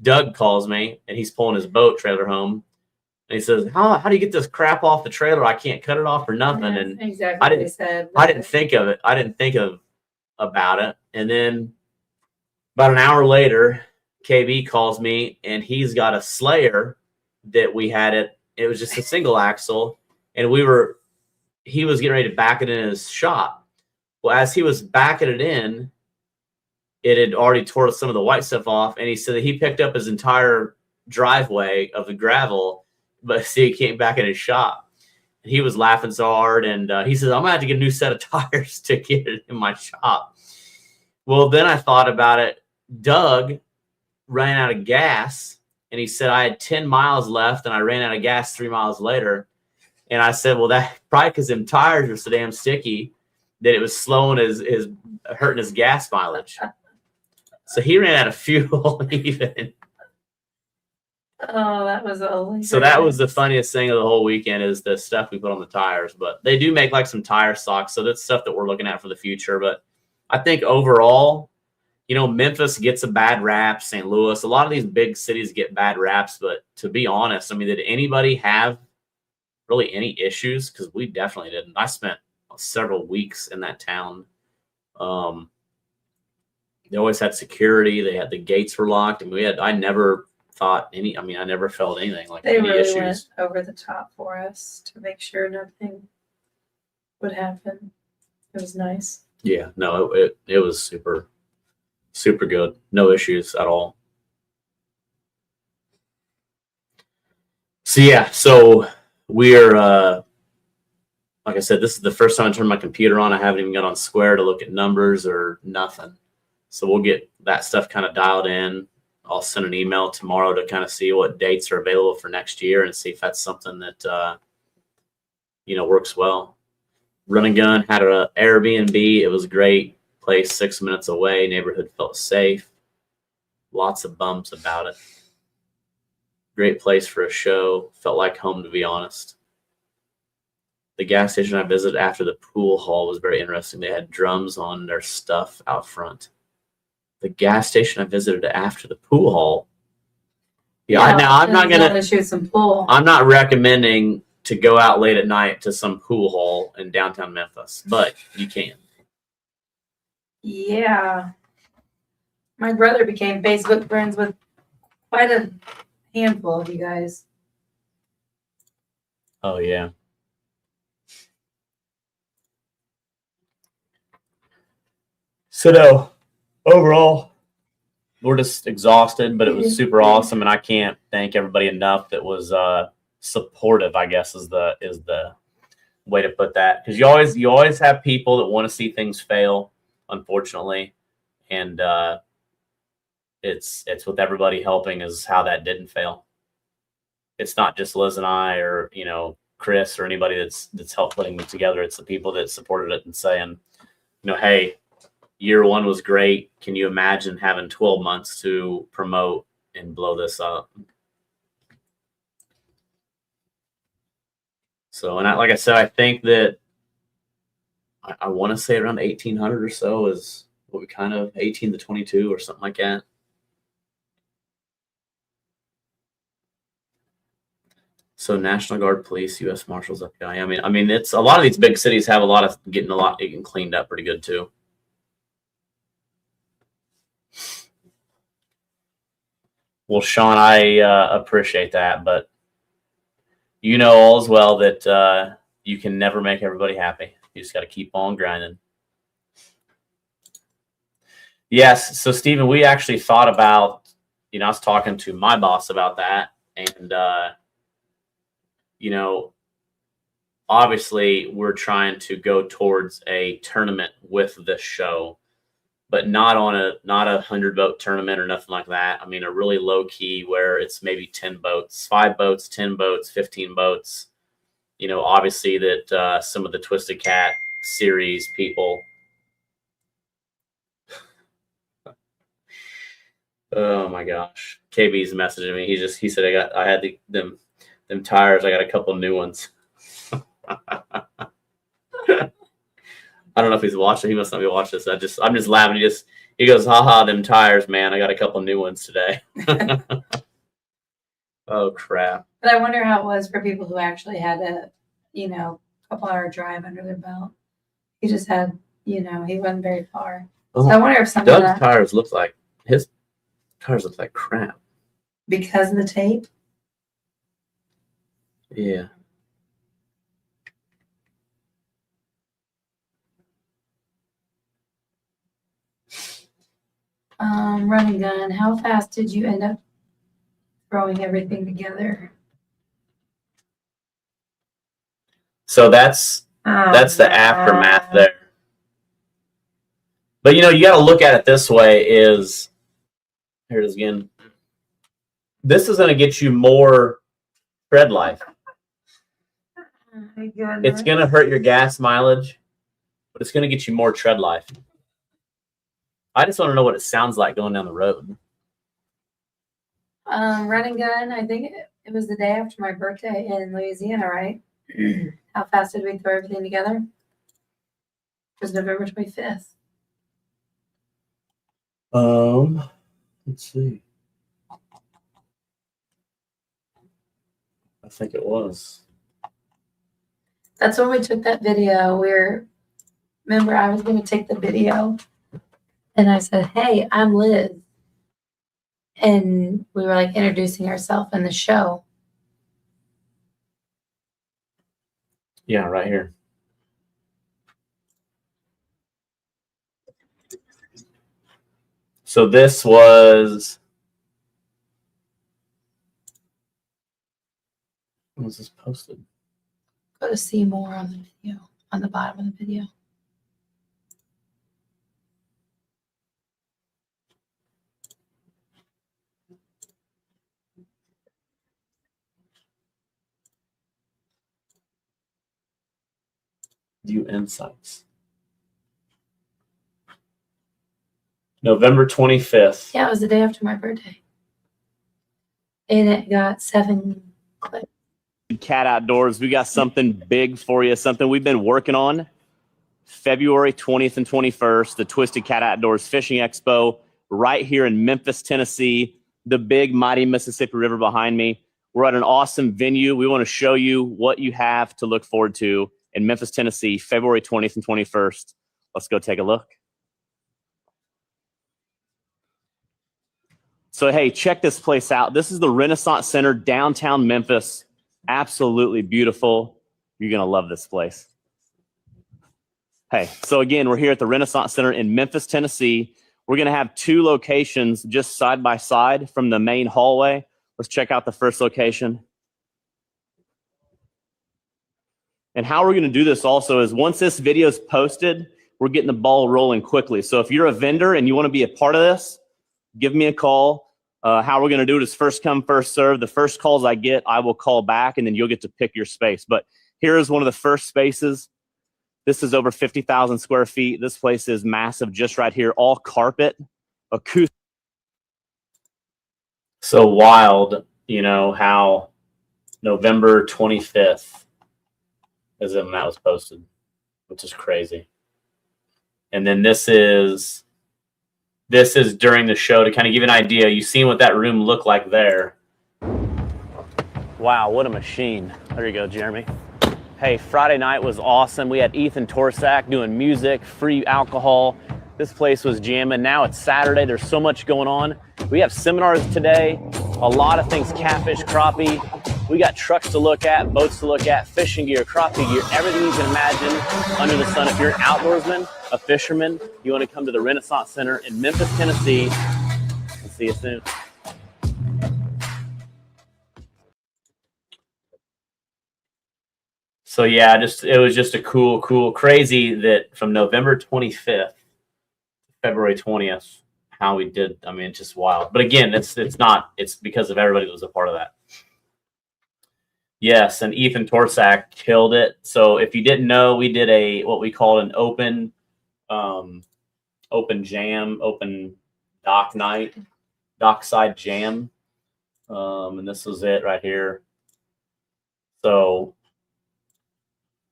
Doug calls me and he's pulling his boat trailer home. And he says, how do you get this crap off the trailer? I can't cut it off or nothing. That's And exactly I what didn't- they said. I didn't think of it. I didn't think about it. And then about an hour later, KB calls me and he's got a Slayer that we had it was just a single axle, and he was getting ready to back it in his shop. Well, as he was backing it in, it had already tore some of the white stuff off, and he said that he picked up his entire driveway of the gravel, but see, he came back in his shop. He was laughing so hard, and he says, I'm gonna have to get a new set of tires to get it in my shop. Well, then I thought about it. Doug ran out of gas, and he said, I had 10 miles left and I ran out of gas 3 miles later. And I said, well, that probably because them tires were so damn sticky that it was slowing his hurting his gas mileage. So he ran out of fuel even. Oh, that was hilarious. So that was the funniest thing of the whole weekend, is the stuff we put on the tires. But they do make like some tire socks, so that's stuff that we're looking at for the future. But I think overall, you know, Memphis gets a bad rap, St. Louis, a lot of these big cities get bad raps. But to be honest, I mean, did anybody have really any issues? Because we definitely didn't. I spent several weeks in that town. They always had security. They had, the gates were locked, and I never thought any. I mean, I never felt anything like They any really issues. went over the top for us to make sure nothing would happen. It was nice. Yeah, no, it was super, super good. No issues at all. So yeah, so we're like I said, this is the first time I turned my computer on. I haven't even got on Square to look at numbers or nothing. So we'll get that stuff kind of dialed in. I'll send an email tomorrow to kind of see what dates are available for next year and see if that's something that works well. Run and Gun had an Airbnb. It was great. Place 6 minutes away. Neighborhood felt safe. Lots of bumps about it. Great place for a show. Felt like home, to be honest. The gas station I visited after the pool hall was very interesting. They had drums on their stuff out front. The gas station I visited after the pool hall. Yeah, now I'm not gonna shoot some pool. I'm not recommending to go out late at night to some pool hall in downtown Memphis, but you can. Yeah. My brother became Facebook friends with quite a handful of you guys. Oh yeah. So no, overall, we're just exhausted, but it was super awesome, and I can't thank everybody enough that was supportive, I guess is the way to put that. Because you always have people that want to see things fail, unfortunately, and it's with everybody helping is how that didn't fail. It's not just Liz and I or Chris or anybody that's helped putting them together. It's the people that supported it and saying, hey, year one was great. Can you imagine having 12 months to promote and blow this up? So, and like I said, I think that I want to say around 1,800 or so is what we kind of 18 to 22 or something like that. So National Guard, police, U.S. Marshals, FBI. I mean, it's a lot of these big cities have a lot of getting cleaned up pretty good too. Well, Sean, I appreciate that, but all as well that you can never make everybody happy. You just got to keep on grinding. Yes. So Stephen, we actually thought about, I was talking to my boss about that, and obviously we're trying to go towards a tournament with this show, but not a 100-boat tournament or nothing like that. I mean, a really low key where it's maybe 10 boats, 5 boats, 10 boats, 15 boats. Obviously that some of the Twisted Cat series people. Oh my gosh. KB's messaging me. He said I had them tires. I got a couple new ones. I don't know if he's watching. He must not be watching this. I'm just laughing. He goes, haha, them tires, man. I got a couple new ones today. Oh crap. But I wonder how it was for people who actually had a, couple hour drive under their belt. He just had, he wasn't very far. So I wonder if some Doug's of that, tires look like crap. because of the tape. Yeah. Running gun. How fast did you end up throwing everything together? So that's the aftermath there. But you got to look at it this way: is here it is again. This is going to get you more tread life. Oh my goodness. It's going to hurt your gas mileage, but it's going to get you more tread life. I just want to know what it sounds like going down the road. Running gun. I think it was the day after my birthday in Louisiana, right? How fast did we throw everything together? It was November 25th. Let's see. I think it was. That's when we took that video. Remember, I was going to take the video, and I said, "Hey, I'm Liz," and we were like introducing ourselves in the show. Yeah, right here. So this was. When was this posted? Go to see more on the video, on the bottom of the video. View insights. November 25th. Yeah, it was the day after my birthday. And it got 7 clicks. Cat Outdoors, we got something big for you, something we've been working on. February 20th and 21st, the Twisted Cat Outdoors Fishing Expo right here in Memphis, Tennessee, the big mighty Mississippi River behind me. We're at an awesome venue. We want to show you what you have to look forward to in Memphis, Tennessee, February 20th and 21st. Let's go take a look. So, hey, check this place out. This is the Renaissance Center, downtown Memphis. Absolutely beautiful. You're going to love this place. Hey, so again, we're here at the Renaissance Center in Memphis, Tennessee. We're going to have 2 locations just side by side from the main hallway. Let's check out the first location. And how we're going to do this also is once this video is posted, we're getting the ball rolling quickly. So if you're a vendor and you want to be a part of this, give me a call. How we're going to do it is first come, first serve. The first calls I get, I will call back, and then you'll get to pick your space. But here is one of the first spaces. This is over 50,000 square feet. This place is massive just right here. All carpet, acoustic. So wild, you know, how November 25th is when that was posted, which is crazy. And then this is during the show to kind of give you an idea. You've seen what that room looked like there. Wow, what a machine. There you go, Jeremy. Hey, Friday night was awesome. We had Ethan Torsak doing music, free alcohol. This place was jamming. Now it's Saturday. There's so much going on. We have seminars today, a lot of things, catfish, crappie. We got trucks to look at, boats to look at, fishing gear, crappie gear, everything you can imagine under the sun. If you're an outdoorsman, a fisherman, you want to come to the Renaissance Center in Memphis, Tennessee. I'll see you soon. So yeah, it was just a cool, crazy that from November 25th to February 20th, how we did. I mean, it's just wild. But again, it's because of everybody that was a part of that. Yes, and Ethan Torsak killed it. So if you didn't know, we did what we called an open jam, open dock night, dockside jam. And this was it right here. So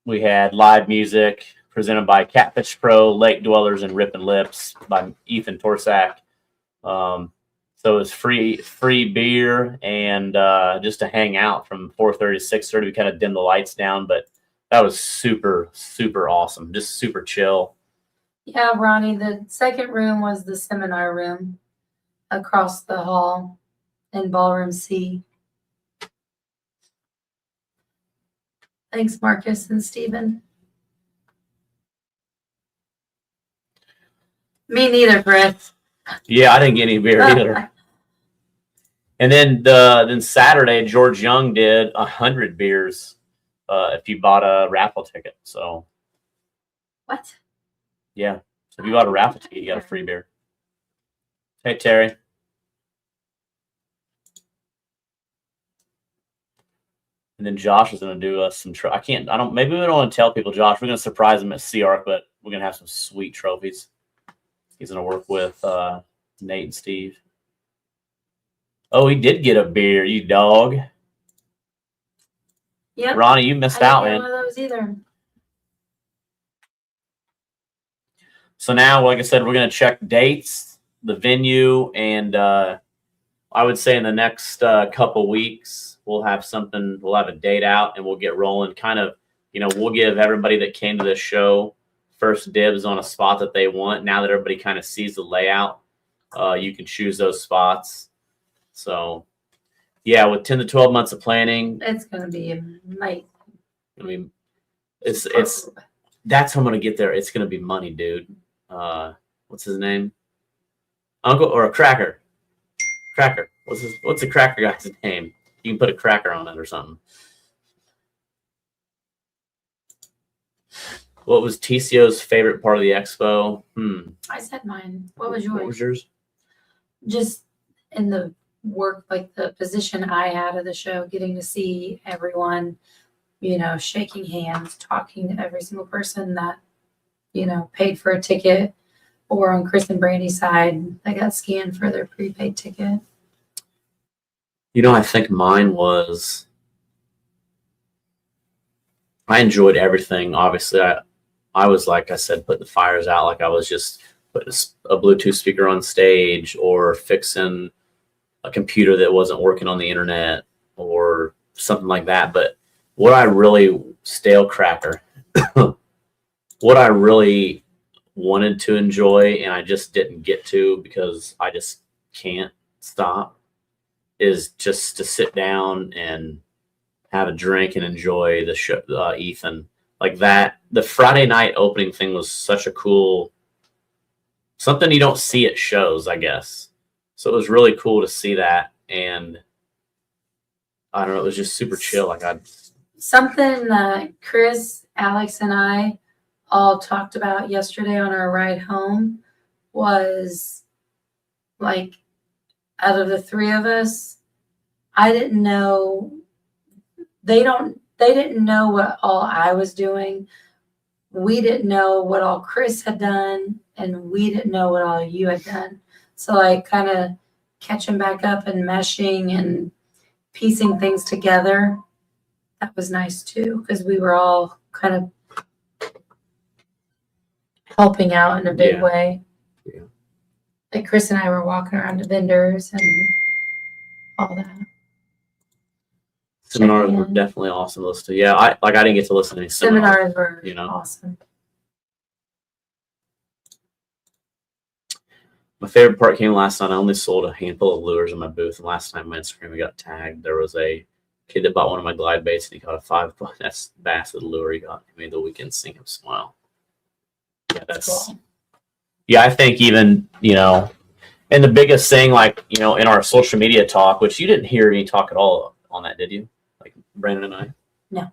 we had live music presented by Catfish Pro, Lake Dwellers, and Rippin' Lips by Ethan Torsak. So it was free beer and just to hang out from 4:30 to 6:30. We kind of dimmed the lights down, but that was super, super awesome. Just super chill. Yeah, Ronnie, the second room was the seminar room across the hall in Ballroom C. Thanks, Marcus and Steven. Me neither, Chris. Yeah, I didn't get any beer either. And then Saturday, George Young did 100 beers if you bought a raffle ticket. So What? yeah, so if you bought a raffle ticket, you got a free beer. Hey, Terry. And then Josh is going to do us some. Maybe we don't want to tell people, Josh. We're going to surprise him at CR, but we're going to have some sweet trophies. He's going to work with Nate and Steve. Oh, he did get a beer, you dog. Yep. Ronnie, you missed out, man. I didn't get one of those either. So now, like I said, we're going to check dates, the venue, and I would say in the next couple weeks, we'll have a date out, and we'll get rolling. Kind of, we'll give everybody that came to this show first dibs on a spot that they want. Now that everybody kind of sees the layout, you can choose those spots. So, yeah, with 10 to 12 months of planning, It's going to be amazing. I mean, it's that's how I'm going to get there. It's going to be money, dude. What's his name? Uncle or a Cracker? Cracker. What's the Cracker guy's name? You can put a cracker on it or something. What was TCO's favorite part of the expo? I said mine. What was yours? What was yours? Just in the work, like the position I had of the show, getting to see everyone, shaking hands, talking to every single person that, paid for a ticket, or on Chris and Brandy's side, they got scanned for their prepaid ticket. I think mine was, I enjoyed everything. Obviously, I was, like I said, putting the fires out, like I was just putting a Bluetooth speaker on stage or fixing a computer that wasn't working on the internet or something like that. But what I really, stale Cracker, what I really wanted to enjoy and I just didn't get to because I just can't stop is just to sit down and have a drink and enjoy the show, Ethan. Like that, the Friday night opening thing was such a cool, something you don't see at shows, I guess. So it was really cool to see that. And I don't know, it was just super chill. Something that Chris, Alex, and I all talked about yesterday on our ride home was like out of the three of us, I didn't know. They didn't know what all I was doing. We didn't know what all Chris had done, and we didn't know what all you had done. So like kind of catching back up and meshing and piecing things together, that was nice too, because we were all kind of helping out in a big Yeah. way. Yeah. Like Chris and I were walking around to vendors and all that. Seminars Checking were in. definitely awesome to listen to. Yeah, I didn't get to listen to any seminars. Seminars were you know. awesome. My favorite part came last night. I only sold a handful of lures in my booth, and last time on my Instagram, we got tagged. There was a kid that bought one of my glide baits, and he caught a 5-foot. That's bass with the lure he got. He made the weekend sink him smile. Yeah, that's Cool. yeah. I think even and the biggest thing, like in our social media talk, which you didn't hear me talk at all on that, did you? Like Brandon and I. No.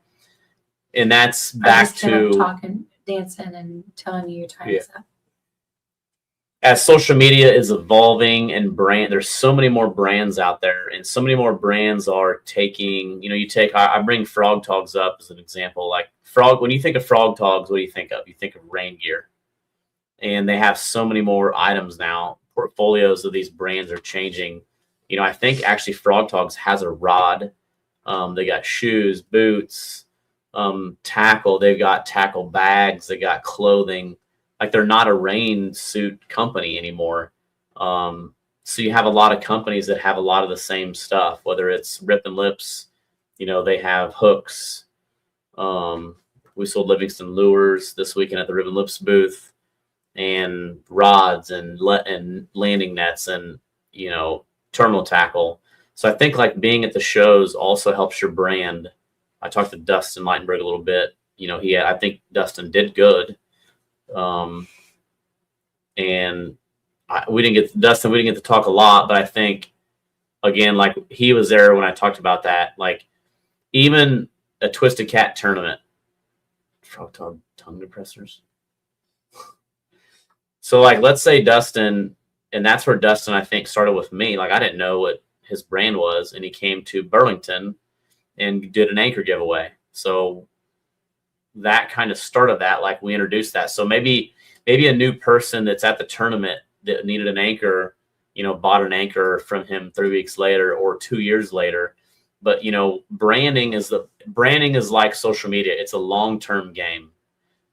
And that's I back just ended up to talking, dancing, and telling you your time's up. as social media is evolving and there's so many more brands out there, and so many more brands are taking, I bring Frog Togs up as an example. Like when you think of Frog Togs, what do you think of? You think of rain gear. And they have so many more items now. Portfolios of these brands are changing. I think actually Frog Togs has a rod. They got shoes, boots, tackle. They've got tackle bags. They got clothing. Like they're not a rain suit company anymore. So you have a lot of companies that have a lot of the same stuff, whether it's Rip and Lips, they have hooks. We sold Livingston lures this weekend at the Rip and Lips booth, and rods and landing nets and, terminal tackle. So I think like being at the shows also helps your brand. I talked to Dustin Leitenberg a little bit. I think Dustin did good. And we didn't get to talk a lot, but I think again, like he was there when I talked about that, like even a Twisted Cat tournament, Frog Tog tongue depressors. So like, let's say Dustin, and that's where Dustin, I think, started with me. Like I didn't know what his brand was, and he came to Burlington and did an anchor giveaway. So that kind of started that, like we introduced that. So maybe a new person that's at the tournament that needed an anchor, bought an anchor from him 3 weeks later or 2 years later. But, branding is like social media. It's a long-term game.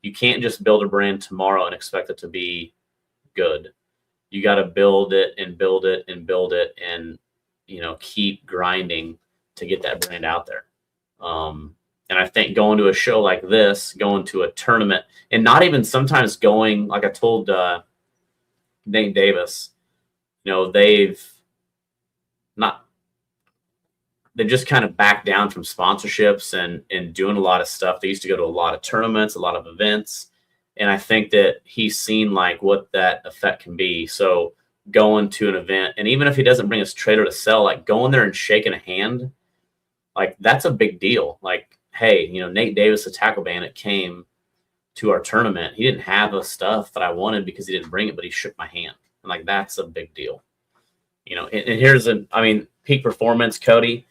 You can't just build a brand tomorrow and expect it to be good. You got to build it and build it and build it and, keep grinding to get that brand out there. And I think going to a show like this, going to a tournament, and not even sometimes going, like I told Nate Davis, they've just kind of backed down from sponsorships and doing a lot of stuff. They used to go to a lot of tournaments, a lot of events. And I think that he's seen like what that effect can be. So going to an event, and even if he doesn't bring his trailer to sell, like going there and shaking a hand, like that's a big deal. Like, hey, Nate Davis, the Tackle Bandit, came to our tournament. He didn't have the stuff that I wanted because he didn't bring it, but he shook my hand. And like, that's a big deal. And here's Peak Performance, Cody,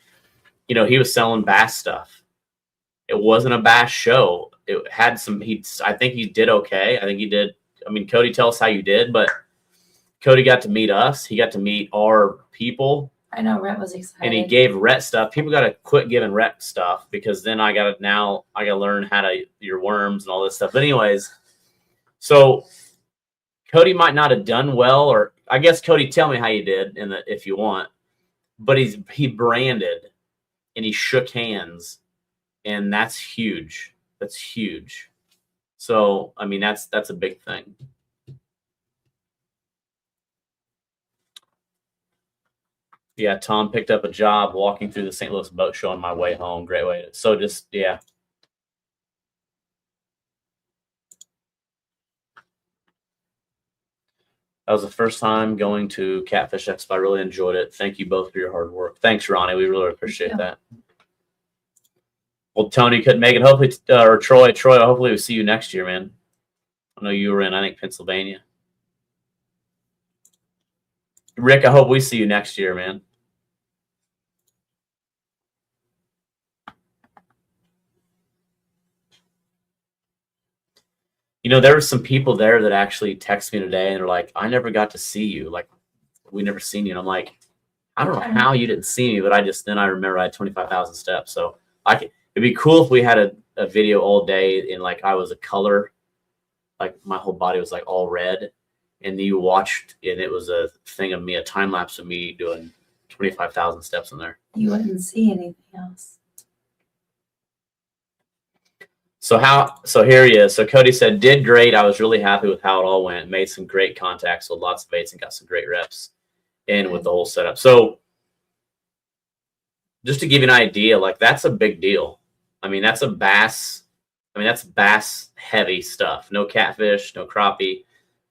he was selling bass stuff. It wasn't a bass show. It had I think he did okay. I think he did. Cody, tell us how you did, but Cody got to meet us. He got to meet our people. I know Rhett was excited. And he gave Rhett stuff. People got to quit giving Rhett stuff, because then I got to learn how to your worms and all this stuff. But anyways, so Cody might not have done well, or I guess Cody, tell me how you did if you want. But he branded and he shook hands, and that's huge. That's huge. So that's a big thing. Yeah, Tom picked up a job walking through the St. Louis Boat Show on my way home. Great way. So yeah. That was the first time going to Catfish Expo. I really enjoyed it. Thank you both for your hard work. Thanks, Ronnie. We really appreciate that. Well, Tony couldn't make it. Hopefully, or Troy, hopefully we'll see you next year, man. I know you were in, I think, Pennsylvania. Rick, I hope we see you next year, man. You know, there were some people there that actually text me today and they're like, I never got to see you. Like, we never seen you. And I'm like, I don't know how you didn't see me, but I remember I had 25,000 steps. So it'd be cool if we had a video all day and like I was a color, like my whole body was like all red. And you watched and it was a thing of me, a time lapse of me doing 25,000 steps in there. You wouldn't see anything else. So here he is. So Cody said, did great. I was really happy with how it all went. Made some great contacts with lots of baits and got some great reps in with the whole setup. So just to give you an idea, like that's a big deal. I mean, that's bass heavy stuff. No catfish, no crappie.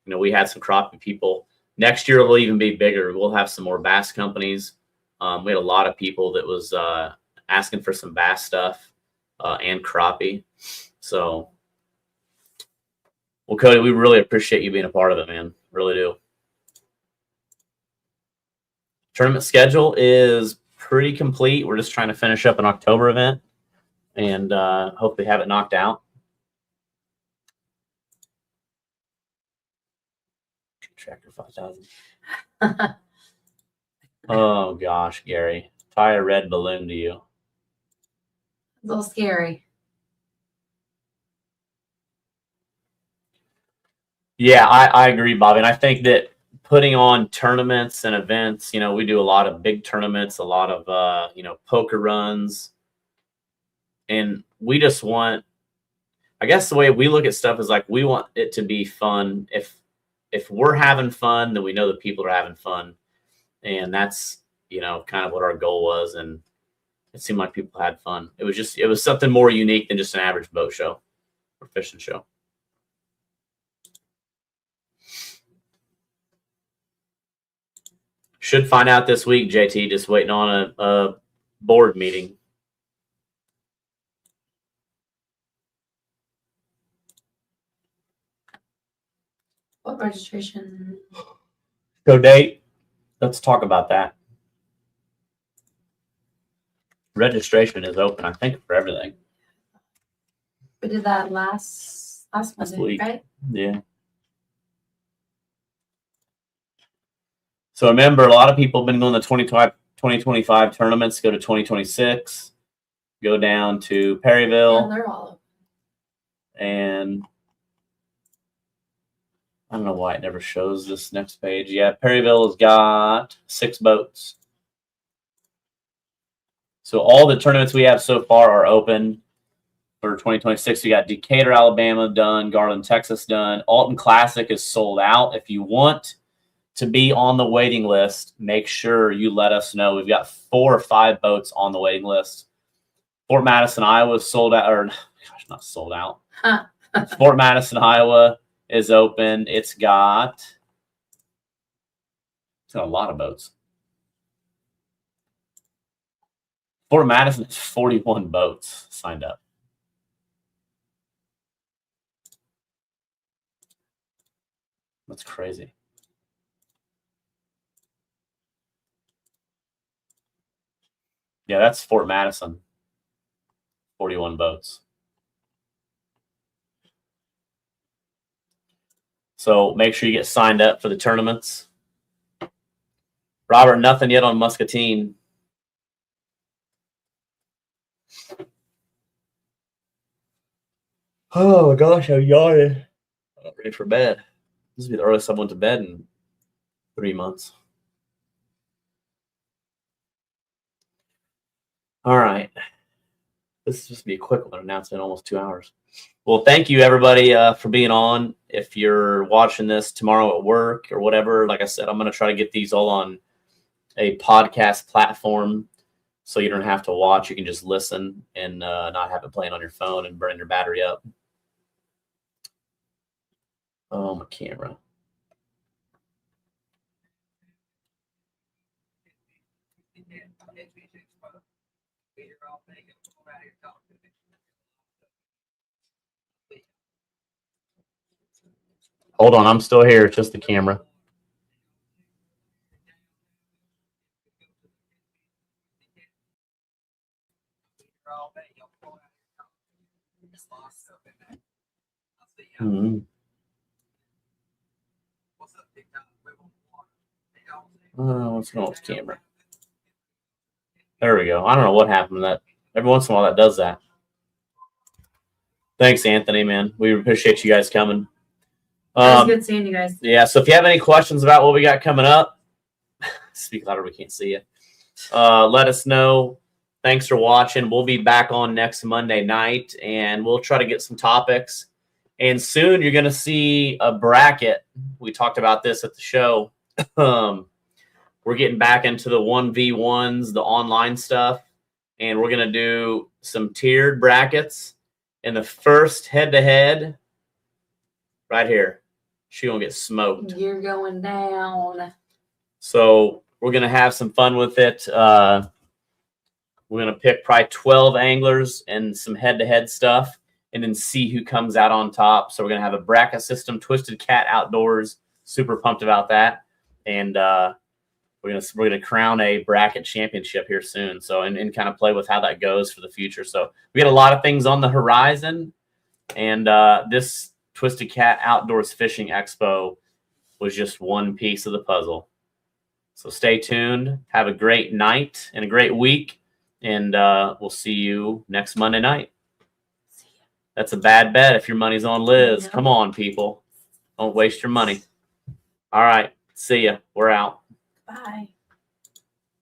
You know, we had some crappie people. Next year will even be bigger. We'll have some more bass companies. We had a lot of people that was asking for some bass stuff and crappie. So, well, Cody, we really appreciate you being a part of it, man. Really do. Tournament schedule is pretty complete. We're just trying to finish up an October event and hopefully have it knocked out. Tractor 5000. Oh gosh, Gary, tie a red balloon to you. A little scary. Yeah, I agree, Bobby. And I think that putting on tournaments and events, you know, we do a lot of big tournaments, a lot of, you know, poker runs. And we just want, I guess the way we look at stuff is like, we want it to be fun. If we're having fun, then we know that people are having fun. And that's, you know, kind of what our goal was. And it seemed like people had fun. It was something more unique than just an average boat show or fishing show. Should find out this week, JT, just waiting on a board meeting. What registration? Go date. Let's talk about that. Registration is open, I think, for everything. We did that last Monday, week. right? Yeah. So remember, a lot of people have been going to 2025 tournaments, go to 2026, go down to Perryville. Yeah, they're all open. And I don't know why it never shows this next page. Yeah, Perryville has got 6 boats. So all the tournaments we have so far are open for 2026. We got Decatur, Alabama done, Garland, Texas done. Alton Classic is sold out. If you want to be on the waiting list, make sure you let us know. We've got 4 or 5 boats on the waiting list. Fort Madison, Iowa is sold out, or gosh, not sold out. Fort Madison, Iowa is open. It's got a lot of boats. Fort Madison has 41 boats signed up. That's crazy. Yeah, that's Fort Madison. 41 boats. So make sure you get signed up for the tournaments. Robert, nothing yet on Muscatine. Oh gosh, I'm yawning. I'm ready for bed. This will be the earliest I went to bed in 3 months. All right. This is just be a quick one. Announcement, almost 2 hours. Well, thank you everybody for being on. If you're watching this tomorrow at work or whatever, like I said, I'm going to try to get these all on a podcast platform so you don't have to watch. You can just listen and not have it playing on your phone and burning your battery up. Oh, my camera. Hold on, I'm still here. It's just the camera. Mhm. What's going on with the camera? There we go. I don't know what happened to that. Every once in a while that does that. Thanks, Anthony, man. We appreciate you guys coming. It was good seeing you guys. Yeah, so if you have any questions about what we got coming up, speak louder, we can't see you. Let us know. Thanks for watching. We'll be back on next Monday night, and we'll try to get some topics. And soon you're going to see a bracket. We talked about this at the show. We're getting back into the 1v1s, the online stuff, and we're going to do some tiered brackets. And the first head-to-head, right here, she's going to get smoked. You're going down. So we're going to have some fun with it. We're going to pick probably 12 anglers and some head-to-head stuff, and then see who comes out on top. So we're going to have a bracket system, Twisted Cat Outdoors. Super pumped about that. And we're gonna crown a bracket championship here soon. So and kind of play with how that goes for the future. So we got a lot of things on the horizon, and this Twisted Cat Outdoors Fishing Expo was just one piece of the puzzle. So stay tuned. Have a great night and a great week, and we'll see you next Monday night. That's a bad bet if your money's on Liz. Come on, people. Don't waste your money. All right. See ya. We're out. Bye.